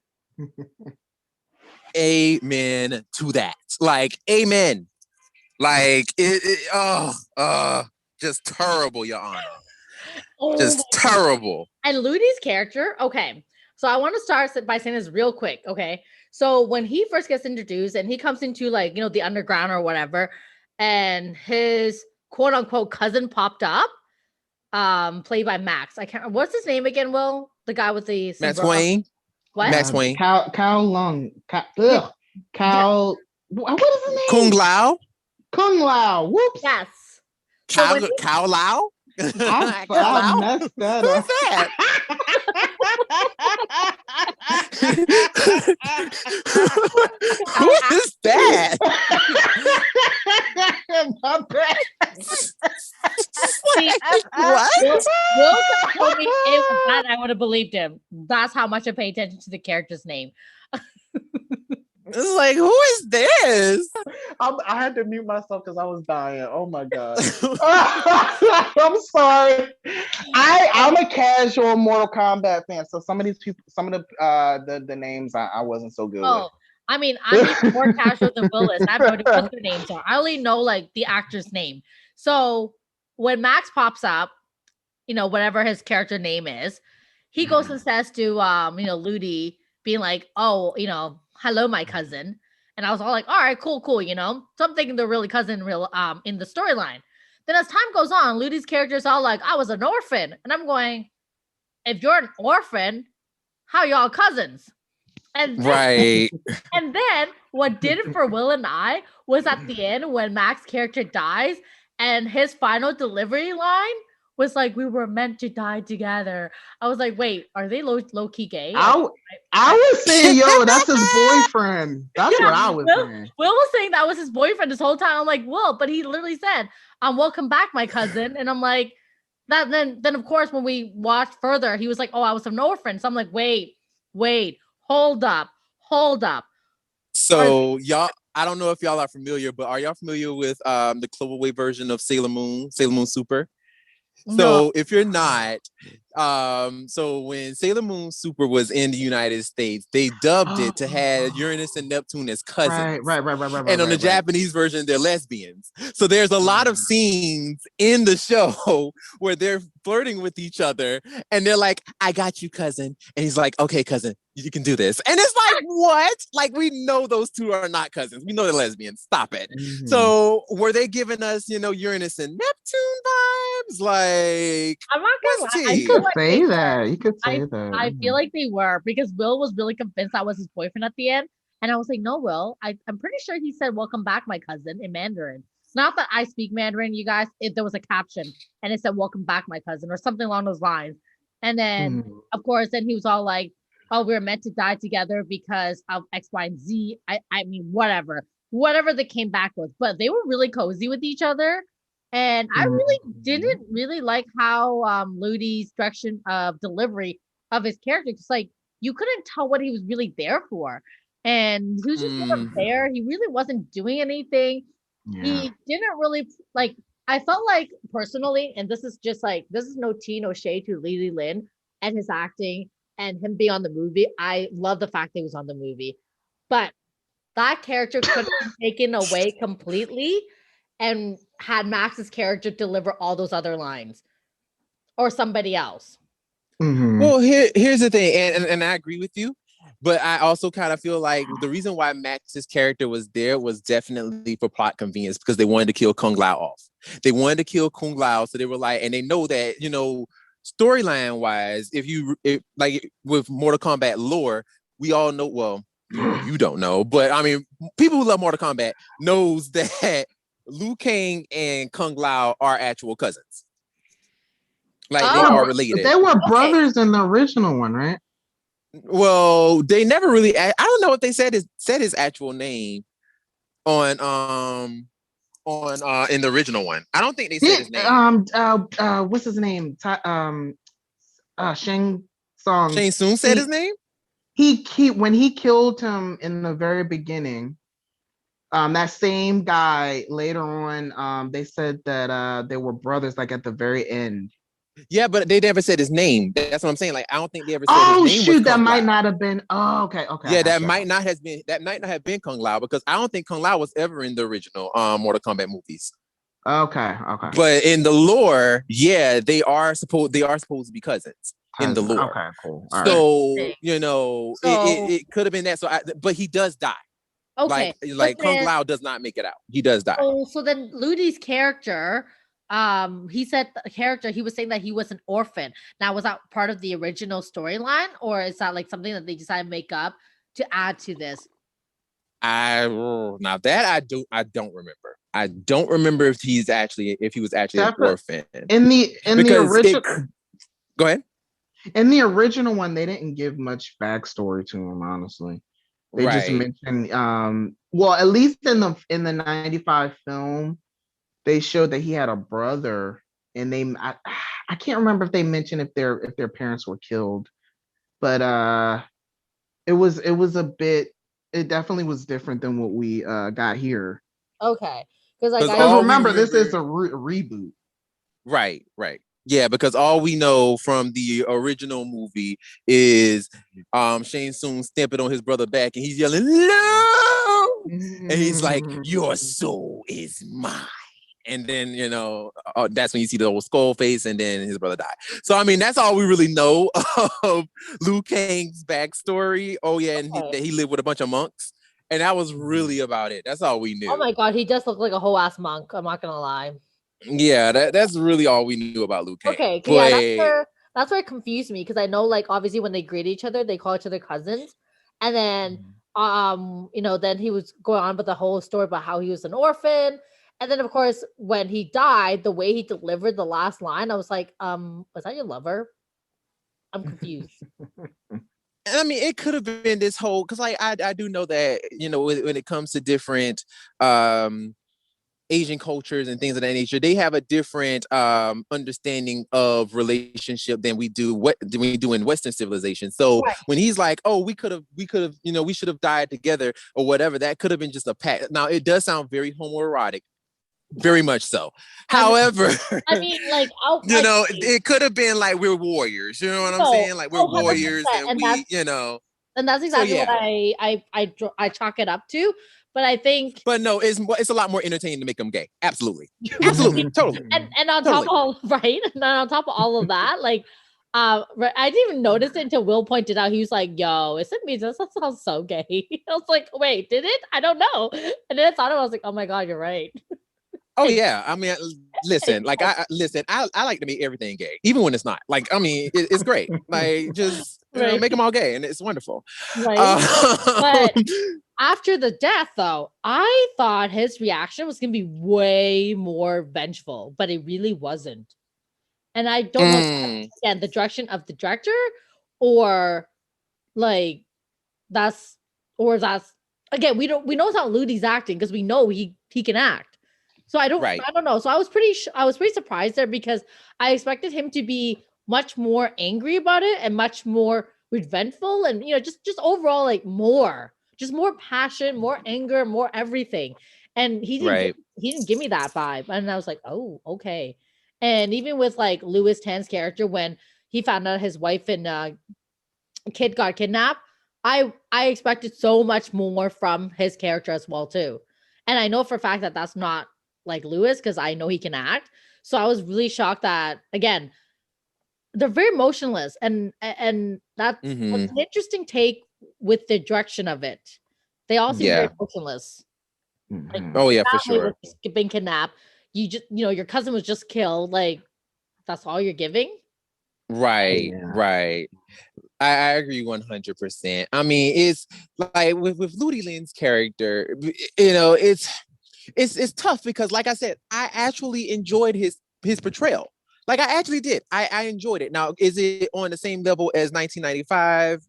Amen to that. Like, amen. Like, just terrible, Your Honor. Just terrible. And Ludi's character, okay. So I want to start by saying this real quick, okay? So when he first gets introduced and he comes into like, the underground or whatever, and his quote unquote cousin popped up, played by Max. What's his name again, Will? The guy with the Max Wayne. What? Max Wayne. Cow Lung. Cow. What is his name? Kung Lao. Kung Lao. Whoops. Yes. So Cow when he- Cow Lao. I messed that Who's up. that? Who is that? My bad. See, What? Will told me it was that, I would have believed him. That's how much I pay attention to the character's name. It's like, who is this? I had to mute myself because I was dying. Oh my god. I'm sorry. I'm a casual Mortal Kombat fan, so some of these people, some of the names I wasn't so good with. I mean, I'm even more casual than Willis. I have no idea what their names are. I only know like the actor's name. So when Max pops up, whatever his character name is, he goes and says to Ludi, being like, oh, hello, my cousin. And I was all like, all right, cool. So I'm thinking they're really cousin in the storyline. Then as time goes on, Ludi's character is all like, I was an orphan. And I'm going, if you're an orphan, how y'all cousins? And then, and then what did it for Will and I was at the end when Max's character dies and his final delivery line was like, we were meant to die together. I was like, wait, are they low-key gay? I was saying, yo, that's his boyfriend. That's what I was saying. Will was saying that was his boyfriend this whole time. I'm like, Will, but he literally said, welcome back, my cousin. And I'm like, that then of course, when we watched further, he was like, oh, I was an orphan. So I'm like, wait, hold up. So y'all, I don't know if y'all are familiar, but are y'all familiar with the Cloverway version of Sailor Moon Super? So if you're not, so when Sailor Moon Super was in the United States, they dubbed it to have Uranus and Neptune as cousins. Right. And on the Japanese version, they're lesbians. So there's a lot of scenes in the show where they're flirting with each other and they're like, I got you, cousin. And he's like, okay, cousin, you can do this. And it's like, what? Like, we know those two are not cousins. We know they're lesbians. Stop it. Mm-hmm. So were they giving us, Uranus and Neptune vibes? Like, I'm not gonna lie. You could say that. I feel like they were, because Will was really convinced that was his boyfriend at the end. And I was like, no, Will, I'm pretty sure he said, welcome back, my cousin, in Mandarin. Not that I speak Mandarin, you guys. There was a caption and it said, welcome back, my cousin, or something along those lines. And then, of course, then he was all like, oh, we were meant to die together because of X, Y, and Z. I mean, whatever they came back with. But they were really cozy with each other. And I really didn't really like how Ludi's direction of delivery of his character, because like you couldn't tell what he was really there for. And he was just sort of there. He really wasn't doing anything. Yeah. He didn't really like, I felt like personally, and this is no tea, no shade to Lily Lin and his acting and him being on the movie. I love the fact that he was on the movie. But that character could have been taken away completely and had Max's character deliver all those other lines or somebody else. Mm-hmm. Well, here's the thing, and I agree with you, but I also kind of feel like the reason why Max's character was there was definitely for plot convenience, because they wanted to kill Kung Lao off. They wanted to kill Kung Lao, so they were like, and they know that, storyline wise, if like with Mortal Kombat lore, we all know, well, you don't know, but I mean, people who love Mortal Kombat knows that Liu Kang and Kung Lao are actual cousins. Like they are related. They were brothers in the original one, right? Well, they never really. I don't know if they said his actual name on in the original one. I don't think they said his name. What's his name? Shang Tsung. Shang Tsung said his name. He when he killed him in the very beginning. That same guy later on, they said that they were brothers, like at the very end. Yeah, but they never said his name. That's what I'm saying. Like, I don't think they ever said his name. Oh shoot, that might not have been. Oh, okay. Yeah, that might not have been Kung Lao, because I don't think Kung Lao was ever in the original Mortal Kombat movies. Okay. But in the lore, yeah, they are supposed to be cousins in the lore. Okay, cool. So it could have been that. But he does die. Okay. Like Kung Lao does not make it out. He does die. So then Ludi's character, he said the character, he was saying that he was an orphan. Now, was that part of the original storyline, or is that like something that they decided to make up to add to this? Now that I don't remember. I don't remember if he was actually an orphan. In the original, go ahead. In the original one, they didn't give much backstory to him, honestly. They just mentioned well, at least in the 95 film, they showed that he had a brother, and I can't remember if they mentioned if their parents were killed, but it was a bit, it definitely was different than what we got here. Okay, because remember this is a reboot. Right. Yeah, because all we know from the original movie is Shang Tsung stamping on his brother back, and he's yelling "No!" and he's like, "Your soul is mine." And then, that's when you see the old skull face, and then his brother died. So, I mean, that's all we really know of Liu Kang's backstory. Oh, yeah, and he lived with a bunch of monks. And that was really about it. That's all we knew. Oh, my God. He does look like a whole-ass monk. I'm not going to lie. Yeah, that's really all we knew about Liu Kang. Okay, yeah, that's where it confused me, because I know, like, obviously when they greet each other, they call each other cousins. And then, then he was going on with the whole story about how he was an orphan. And then, of course, when he died, the way he delivered the last line, I was like, was that your lover? I'm confused. I mean, it could have been this whole, because like I do know that, when it comes to different Asian cultures and things of that nature, they have a different understanding of relationship than we do in Western civilization. So when he's like, "Oh, we should have died together" or whatever, that could have been just a pact. Now, it does sound very homoerotic. Very much so. However, I mean, like, it could have been like we're warriors. You know what I'm saying? Like we're warriors, and and that's exactly what I chalk it up to. But I think, but no, it's a lot more entertaining to make them gay. Absolutely, totally. And on top of all, and on top of all of that, like, I didn't even notice it until Will pointed out. He was like, "Yo, isn't me? That sounds so gay." I was like, "Wait, did it? I don't know." And then I thought, I was like, "Oh my God, you're right." Oh yeah, I mean, listen, like I like to make everything gay, even when it's not. Like, I mean, it's great. Like, just make them all gay, and it's wonderful. But after the death, though, I thought his reaction was gonna be way more vengeful, but it really wasn't. And I don't know, again, the direction of the director, or like that's again, we know it's not Ludi's acting, because we know he can act. So I don't know. So I was pretty surprised there, because I expected him to be much more angry about it and much more revengeful, and just overall, like, more passion, more anger, more everything. And he didn't give me that vibe, and I was like, oh, okay. And even with like Louis Tan's character, when he found out his wife and kid got kidnapped, I expected so much more from his character as well too. And I know for a fact that that's not like Louis, because I know he can act. So I was really shocked that, again, they're very emotionless, and that's an interesting take with the direction of it. They all seem very emotionless. Like, oh yeah, for sure. Being kidnapped, you just your cousin was just killed. Like, that's all you're giving. Right. I agree 100%. I mean, it's like with Ludi Lin's character, it's tough, because like I said, I actually enjoyed his portrayal. Like, I actually did. I enjoyed it. Now, is it on the same level as 1995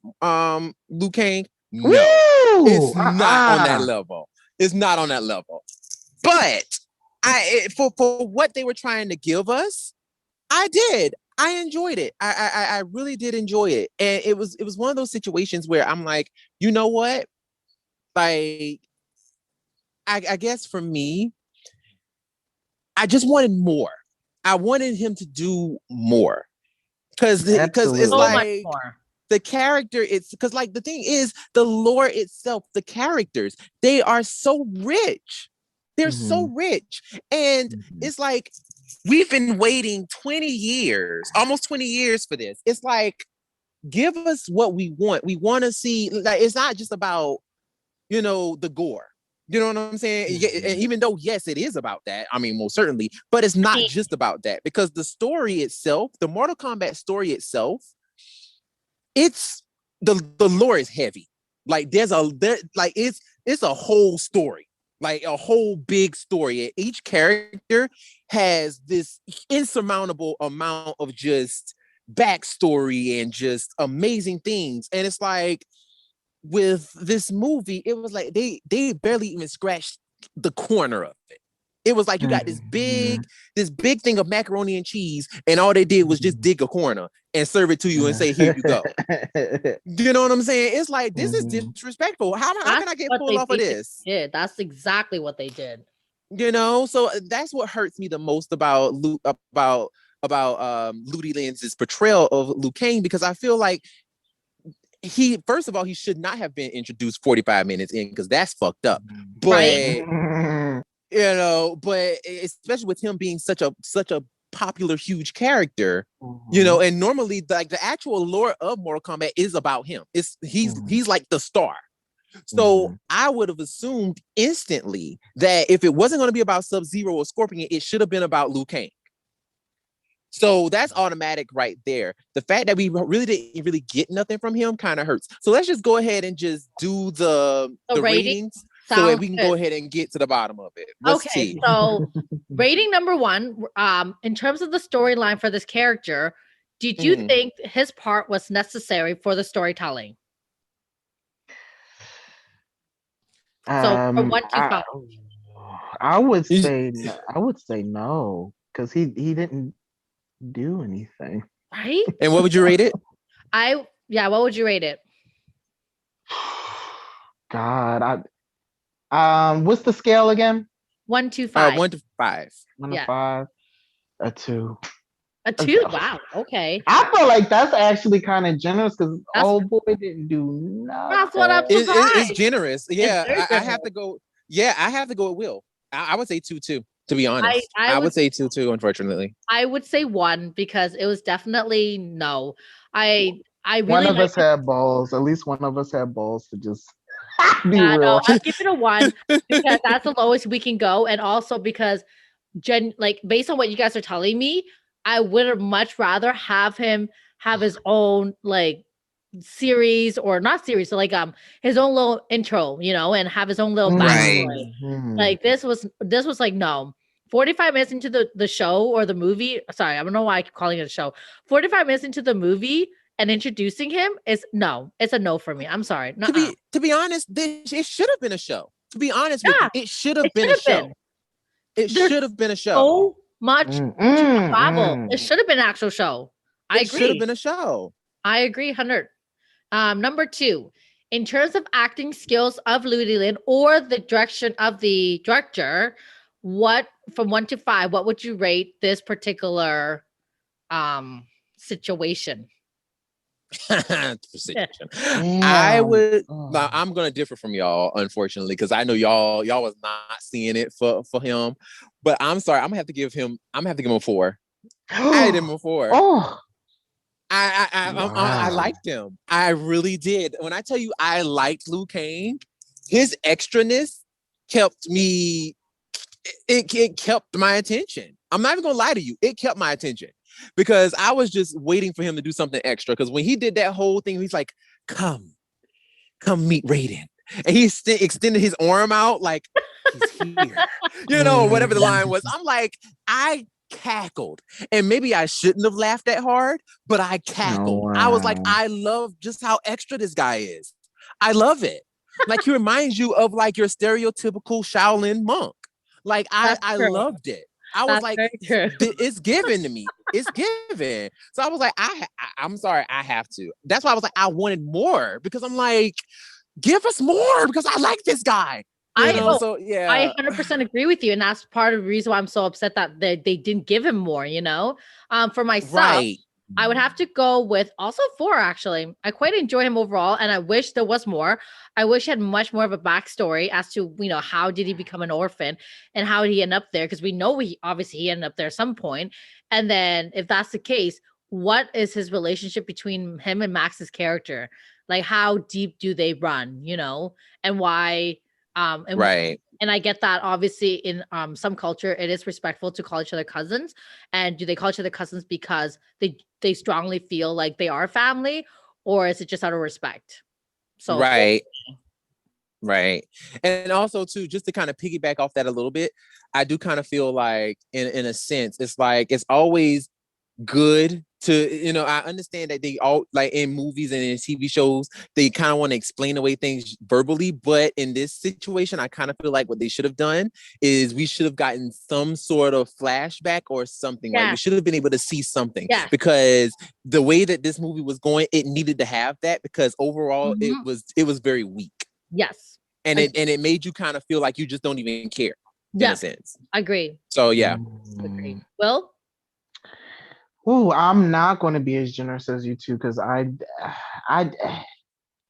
Liu Kang? No. Woo! It's not on that level. It's not on that level. But for what they were trying to give us, I did. I enjoyed it. I really did enjoy it. And it was one of those situations where I'm like, you know what? Like, I guess for me, I just wanted more. I wanted him to do more. Because it's like the character, it's because, like, the thing is, the lore itself, the characters, they are so rich. They're so rich. And it's like, we've been waiting 20 years, almost 20 years for this. It's like, give us what we want. We want to see, like, it's not just about, the gore. You know what I'm saying? And even though, yes, it is about that. I mean, most certainly, but it's not just about that, because the story itself, the Mortal Kombat story itself, it's the lore is heavy. Like it's a whole story, like a whole big story. And each character has this insurmountable amount of just backstory and just amazing things. And it's like, with this movie, it was like they barely even scratched the corner of it. It was like you got this big thing of macaroni and cheese, and all they did was just dig a corner and serve it to you and say, "Here you go." You know what I'm saying? It's like, this is disrespectful. How can I get pulled off of this? Yeah, that's exactly what they did. You know, so that's what hurts me the most about Ludi Lenz's portrayal of Liu Kang, because I feel like first of all, he should not have been introduced 45 minutes in, because that's fucked up. But Right. you know, but especially with him being such a popular, huge character, you know, and normally the actual lore of Mortal Kombat is about him. He's like the star. So I would have assumed instantly that if it wasn't going to be about Sub-Zero or Scorpion, it should have been about Liu Kang. So that's automatic right there. The fact that we really didn't get nothing from him kind of hurts. So let's just go ahead and just do the ratings, so that we can go ahead and get to the bottom of it. Okay, so rating number 1, in terms of the storyline for this character, did you think his part was necessary for the storytelling? So from 1 to 5. I would say no, because he didn't do anything. Right? And what would you rate it? What would you rate it? God, what's the scale again? 1 to 5. 1 to 5. 1 to 5. A 2. A 2? Wow. Okay. I feel like that's actually kind of generous, because old boy didn't do nothing. That's what I'm surprised. It's generous. Yeah, I have to go. Yeah, I have to go with Will. I would say 2 too. To be honest, I would say 2 too. Unfortunately, I would say 1, because it was definitely no. I really one of us had balls. At least one of us had balls to just be real. No, I'll give it a 1, because that's the lowest we can go, and also because based on what you guys are telling me, I would have much rather have him have his own series, or not series, so his own little intro, you know, and have his own little backstory. Like this was like, no. 45 minutes into the show or the movie, sorry, I don't know why I keep calling it a show. 45 minutes into the movie and introducing him it's a no for me. I'm sorry. To be honest, it should have been a show. To be honest with you, it should have been a show. It should have been a show. So much travel. It should have been an actual show. I agree. It should have been a show. I agree, 100. Number 2, in terms of acting skills of Ludi Lin or the direction of the director, what from 1 to 5, what would you rate this particular situation? I would. I'm gonna differ from y'all, unfortunately, because I know y'all was not seeing it for him. But I'm sorry, I'm gonna have to give him a 4. I gave him a 4. Oh. I liked him. I really did. When I tell you I liked Liu Kang, his extraness kept me. It kept my attention. I'm not even gonna lie to you. It kept my attention, because I was just waiting for him to do something extra. Because when he did that whole thing, he's like, "Come meet Raiden," and he extended his arm out like he's here, you know, whatever the line was. I'm like, I cackled, and maybe I shouldn't have laughed that hard, but I cackled. I was like, I love just how extra this guy is. I love it. Like, he reminds you of like your stereotypical Shaolin monk. Like, I loved it. I was like, it's given to me. It's given. So I was like, I'm sorry, I have to. That's why I was like, I wanted more, because I'm like, give us more, because I like this guy. I 100% agree with you, and that's part of the reason why I'm so upset that they didn't give him more. You know, for myself, I would have to go with also 4. Actually, I quite enjoy him overall, and I wish there was more. I wish he had much more of a backstory as to, you know, how did he become an orphan and how did he end up there? Because we know he ended up there at some point. And then, if that's the case, what is his relationship between him and Max's character? Like, how deep do they run? You know, and why? Right. And I get that obviously in some culture it is respectful to call each other cousins. And do they call each other cousins because they strongly feel like they are family, or is it just out of respect? So Right. Right. And also too, just to kind of piggyback off that a little bit, I do kind of feel like in a sense, it's like it's always good to, I understand that they all, like in movies and in TV shows, they kind of want to explain away things verbally, but in this situation I kind of feel like what they should have done is we should have gotten some sort of flashback or something. Like we should have been able to see something, because the way that this movie was going, it needed to have that, because overall it was very weak. Yes. And it made you kind of feel like you just don't even care in a sense. Agree. So yeah. Agree. Will? Oh, I'm not going to be as generous as you two, because I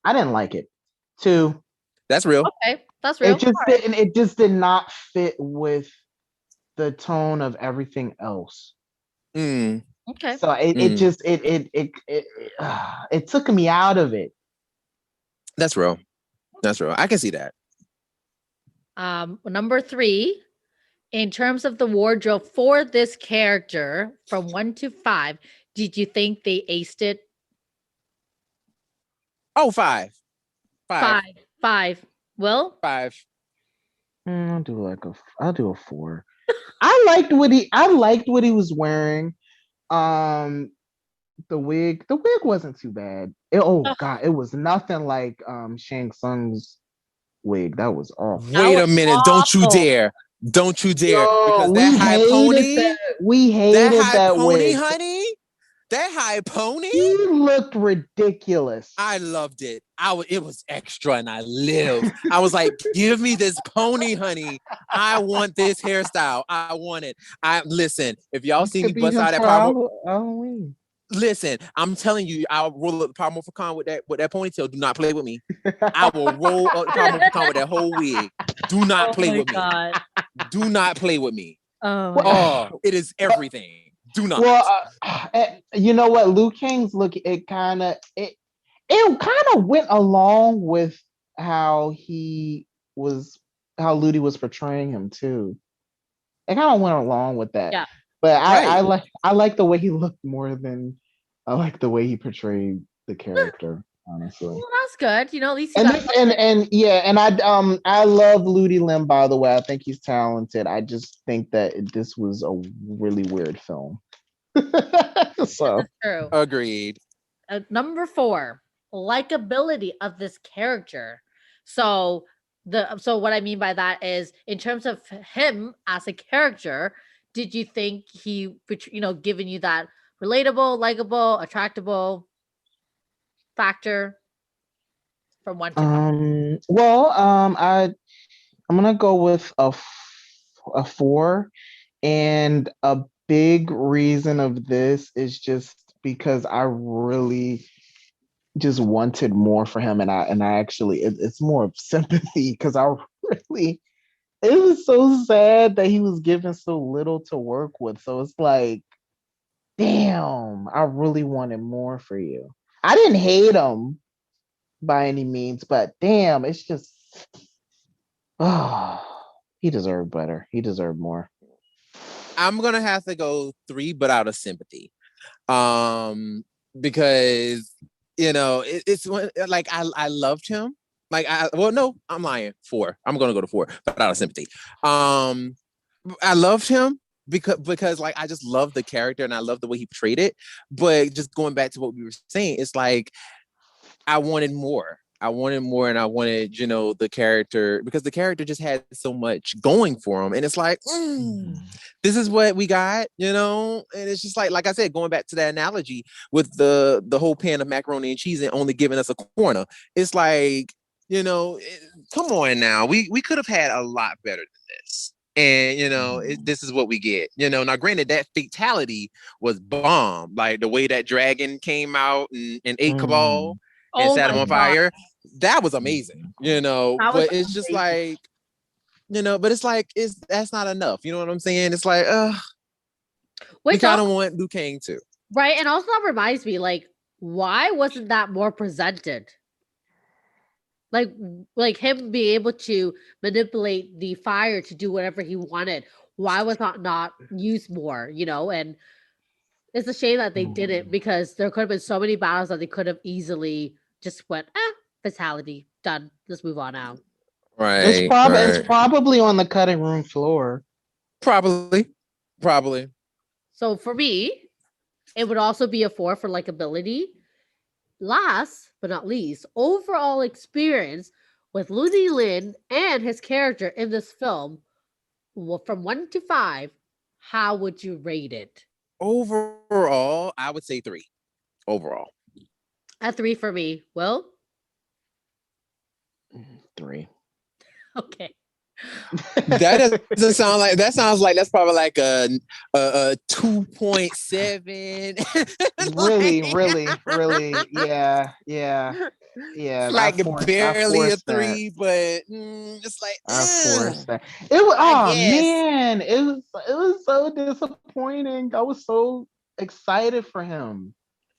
didn't like it. 2. That's real. Okay, that's real. It just did not fit with the tone of everything else. Okay. So it took me out of it. That's real. That's real. I can see that. Number 3, in terms of the wardrobe for this character from 1 to 5, did you think they aced it? Oh, 5. 5. Will? 5. I'll do a 4. I liked what he was wearing. The wig wasn't too bad. God, it was nothing like Shang Tsung's wig. That was awful. Wait a minute! Awful. Don't you dare! Because that high pony, we hated that pony, wig, honey. That high pony, he looked ridiculous. I loved it. It was extra, and I lived. I was like, "Give me this pony, honey. I want this hairstyle. I want it." Listen. If y'all see me bust out that Halloween. Listen, I'm telling you, I'll roll up the Power Morphicon with that ponytail. Do not play with me. I will roll up the Power Morphicon with that whole wig. Do not play with me. Do not play with me. It is everything. Do not. Well, you know what? Liu Kang's look. It kind of went along with how Ludi was portraying him too. It kind of went along with that. Yeah. But I like the way he looked more than I like the way he portrayed the character, honestly. Well, that's good. At least I love Ludi Lim, by the way. I think he's talented. I just think that this was a really weird film. So true. Agreed. Number 4, likability of this character. So what I mean by that is, in terms of him as a character, did you think he, given you that relatable, likable, attractable factor from 1 to 5? Well, I'm gonna go with a 4, and a big reason of this is just because I really just wanted more for him, and I actually it's more of sympathy, because it was so sad that he was given so little to work with. So it's like, damn, I really wanted more for you. I didn't hate him by any means, but damn, it's just, he deserved better. He deserved more. I'm gonna have to go 3, but out of sympathy, because it's like I loved him. Like no, I'm lying. 4. I'm gonna go to 4, but out of sympathy. I loved him because like I just love the character and I love the way he portrayed it. But just going back to what we were saying, it's like I wanted more. And I wanted, the character, because the character just had so much going for him. And it's like, this is what we got, and it's just like I said, going back to that analogy with the whole pan of macaroni and cheese and only giving us a corner. It's like, come on now. We could have had a lot better than this. And, this is what we get, now granted that fatality was bomb, like the way that dragon came out and ate Cabal and set him on fire. That was amazing, but it's just like, but it's like, that's not enough. You know what I'm saying? It's like, we kind of want Liu Kang too. Right. And also that reminds me, like, why wasn't that more presented? like him being able to manipulate the fire to do whatever he wanted. Why was that not used more, And it's a shame that they didn't, because there could have been so many battles that they could have easily just went, fatality, done. Let's move on now. It's Right. probably right. it's probably on the cutting room floor. Probably. So for me, it would also be a 4 for likability. Last but not least, overall experience with Looney Lin and his character in this film. Well, from 1 to 5, how would you rate it? Overall, I would say 3. Overall. A 3 for me. Will? 3. Okay. That doesn't sound like that. Sounds like that's probably like a 2.7. Really, yeah. It's like barely a 3, but it's like I forced that. It was man, it was so disappointing. I was so excited for him.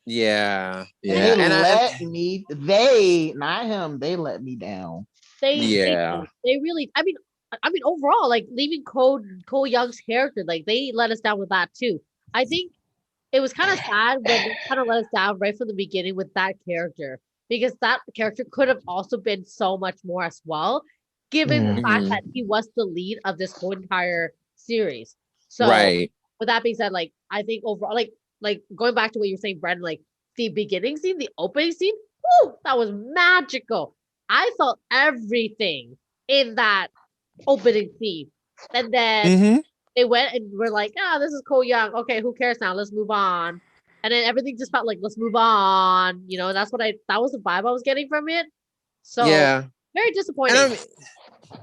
Yeah. They let me down. They really. I mean, overall, like leaving Cole Young's character, like they let us down with that too. I think it was kind of sad when they kind of let us down right from the beginning with that character, because that character could have also been so much more as well, given the fact that he was the lead of this whole entire series. So, with that being said, like I think overall, like going back to what you're saying, Brennan, like the beginning scene, the opening scene, whoo, that was magical. I felt everything in that opening scene. And then they went and were like, this is Cole Young. Okay, who cares now? Let's move on. And then everything just felt like, let's move on. That was the vibe I was getting from it. So, very disappointing.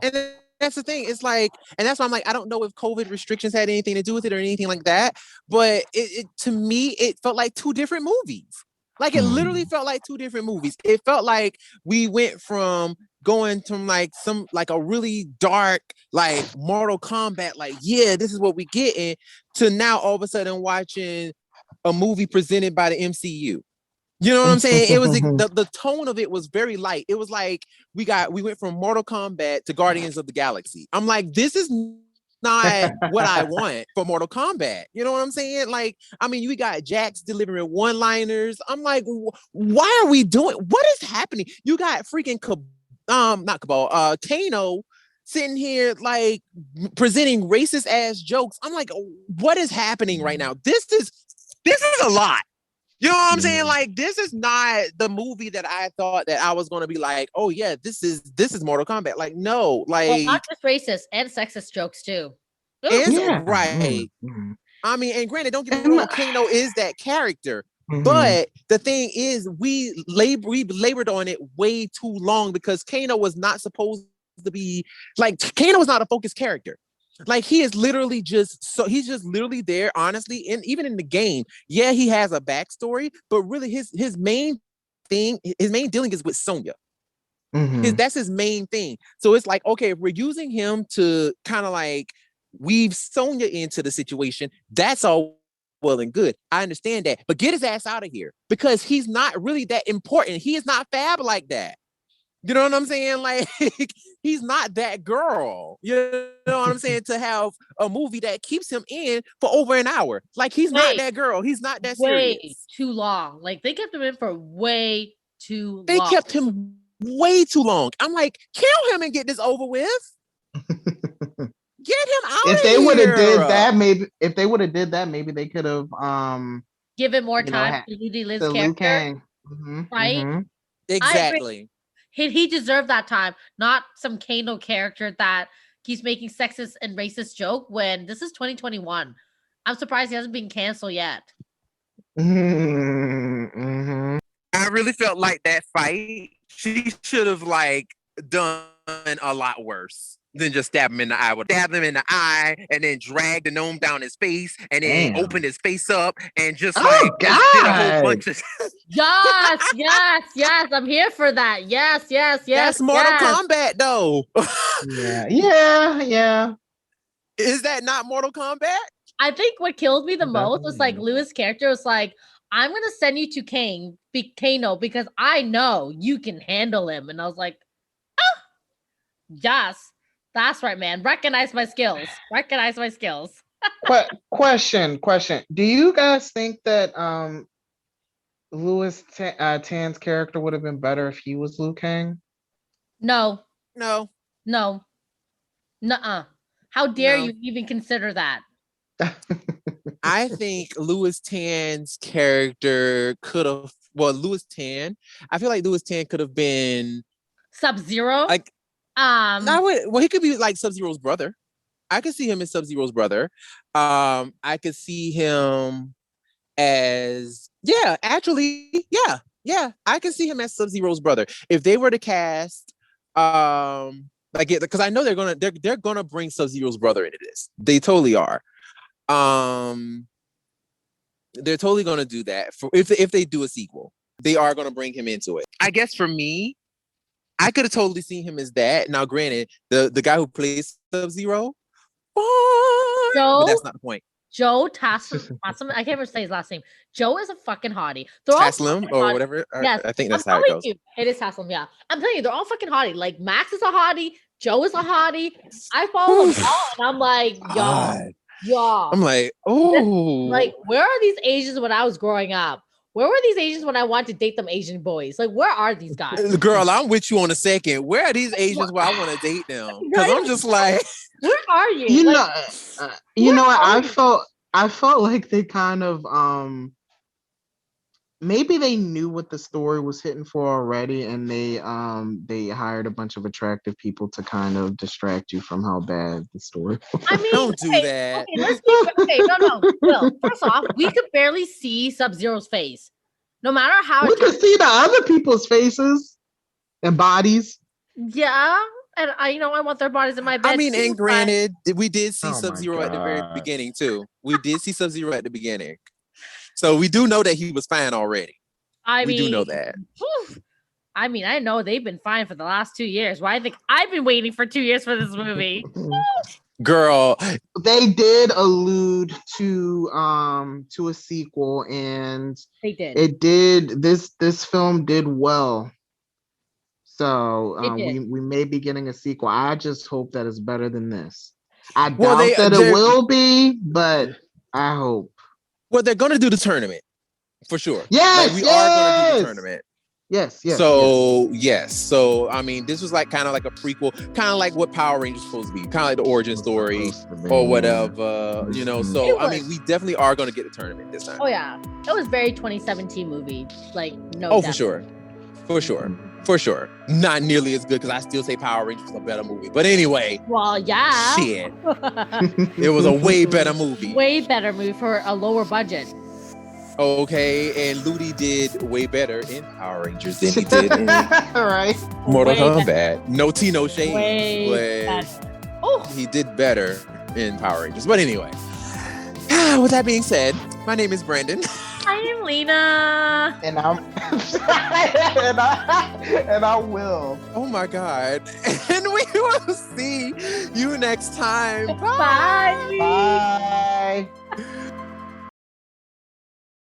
And that's the thing. It's like, and that's why I'm like, I don't know if COVID restrictions had anything to do with it or anything like that. But it to me, it felt like 2 different movies. Like it literally felt like 2 different movies. It felt like we went from going from like a really dark, like Mortal Kombat, like, this is what we getting, to now all of a sudden watching a movie presented by the MCU. You know what I'm saying? It was the tone of it was very light. It was like we went from Mortal Kombat to Guardians of the Galaxy. I'm like, this is not what I want for Mortal Kombat. You know what I'm saying? Like, I mean, we got Jax delivering one-liners. I'm like, why are we doing? What is happening? You got freaking not Cabal, Kano sitting here like presenting racist ass jokes. I'm like, what is happening right now? This is a lot. You know what I'm saying? Like, this is not the movie that I thought that I was going to be like, oh yeah, this is Mortal Kombat. Like, no, like, not just racist and sexist jokes too. Right. I mean, and granted, don't get me wrong, Kano is that character. But the thing is, we labored on it way too long, because Kano was not supposed to be like, Kano was not a focused character. Like, he is literally he's just literally there, honestly. And even in the game, he has a backstory, but really his main thing, his main dealing is with Sonya. That's his main thing. So it's like, okay, if we're using him to kind of like weave Sonya into the situation, that's all well and good. I understand that, but get his ass out of here, because he's not really that important. He is not Fab like that. You know what I'm saying? Like, he's not that girl. You know what I'm saying? To have a movie that keeps him in for over an hour. Like, he's not that girl. He's not that serious. Way too long. Like, they kept him in for way too long. They kept him way too long. I'm like, kill him and get this over with. Get him out if they would have did that, maybe they could have given more time to Looney Lin's character. Right? Exactly. He deserved that time, not some Kano character that keeps making sexist and racist joke when this is 2021. I'm surprised he hasn't been canceled yet. I really felt like that fight, she should have like done a lot worse than just stab him in the eye. Stab him in the eye and then drag the gnome down his face and then open his face up and just did a whole bunch of yes, I'm here for that. Yes. That's Mortal Kombat though. Yeah. Is that not Mortal Kombat? I think what killed me the most was like Lewis' character was like, I'm gonna send you to Kano because I know you can handle him. And I was like, Yes, that's right, man. Recognize my skills. Recognize my skills. Question. Do you guys think that Tan's character would have been better if he was Liu Kang? No. No. Nuh-uh. How dare you even consider that? I think Lewis Tan's character could have. Well, Lewis Tan. I feel like Lewis Tan could have been Sub-Zero. Like, well, he could be like Sub-Zero's brother. I could see him as Sub-Zero's brother. I could see him as actually. I could see him as Sub-Zero's brother if they were to cast because I know they're gonna bring Sub-Zero's brother into this. They totally are. They're totally gonna do that if they do a sequel. They are gonna bring him into it. I guess for me, I could have totally seen him as that. Now, granted, the guy who plays Sub-Zero, but that's not the point. Joe Taslim, I can't even say his last name. Joe is a fucking hottie. Taslim or whatever. Yes, I think that's how it goes. It is Taslim, yeah. I'm telling you, they're all fucking hottie. Like, Max is a hottie. Joe is a hottie. I follow them all, and I'm like, y'all. I'm like, oh. Like, where are these Asians when I was growing up? Where were these Asians when I wanted to date them Asian boys? Like, where are these guys? Girl, I'm with you on a second. Where are these Asians where I want to date them? Because I'm just like, where are you? You know what? I felt like they kind of maybe they knew what the story was hitting for already, and they hired a bunch of attractive people to kind of distract you from how bad the story was. I mean, don't do that. No. Will, first off, we could barely see Sub-Zero's face. No matter how we could see the other people's faces and bodies. Yeah. And I want their bodies in my bed. I mean, and granted, we did see Sub-Zero at the very beginning too. We did see Sub-Zero at the beginning. So we do know that he was fine already. We do know that. I mean, I know they've been fine for the last 2 years. Why I think I've been waiting for 2 years for this movie. Girl, they did allude to a sequel, and they did. It did. This film did well. So we may be getting a sequel. I just hope that it's better than this. I doubt that it will be, but I hope. Well, they're going to do the tournament for sure. Yes, we are going to do the tournament. Yes. So I mean, this was like kind of like a prequel, kind of like what Power Rangers supposed to be, kind of like the origin story or whatever, So I mean, we definitely are going to get the tournament this time. Oh yeah, it was very 2017 movie, like no. Oh, for sure. Not nearly as good because I still say Power Rangers was a better movie. But anyway. Well, yeah. Shit. It was a way better movie. Way better movie for a lower budget. Okay, and Ludi did way better in Power Rangers than he did in Mortal Kombat. No tea, no shade. But he did better in Power Rangers. But anyway, with that being said, my name is Brandon. I am Lena. And I'm and I will. Oh my God. And we will see you next time. Bye. Bye.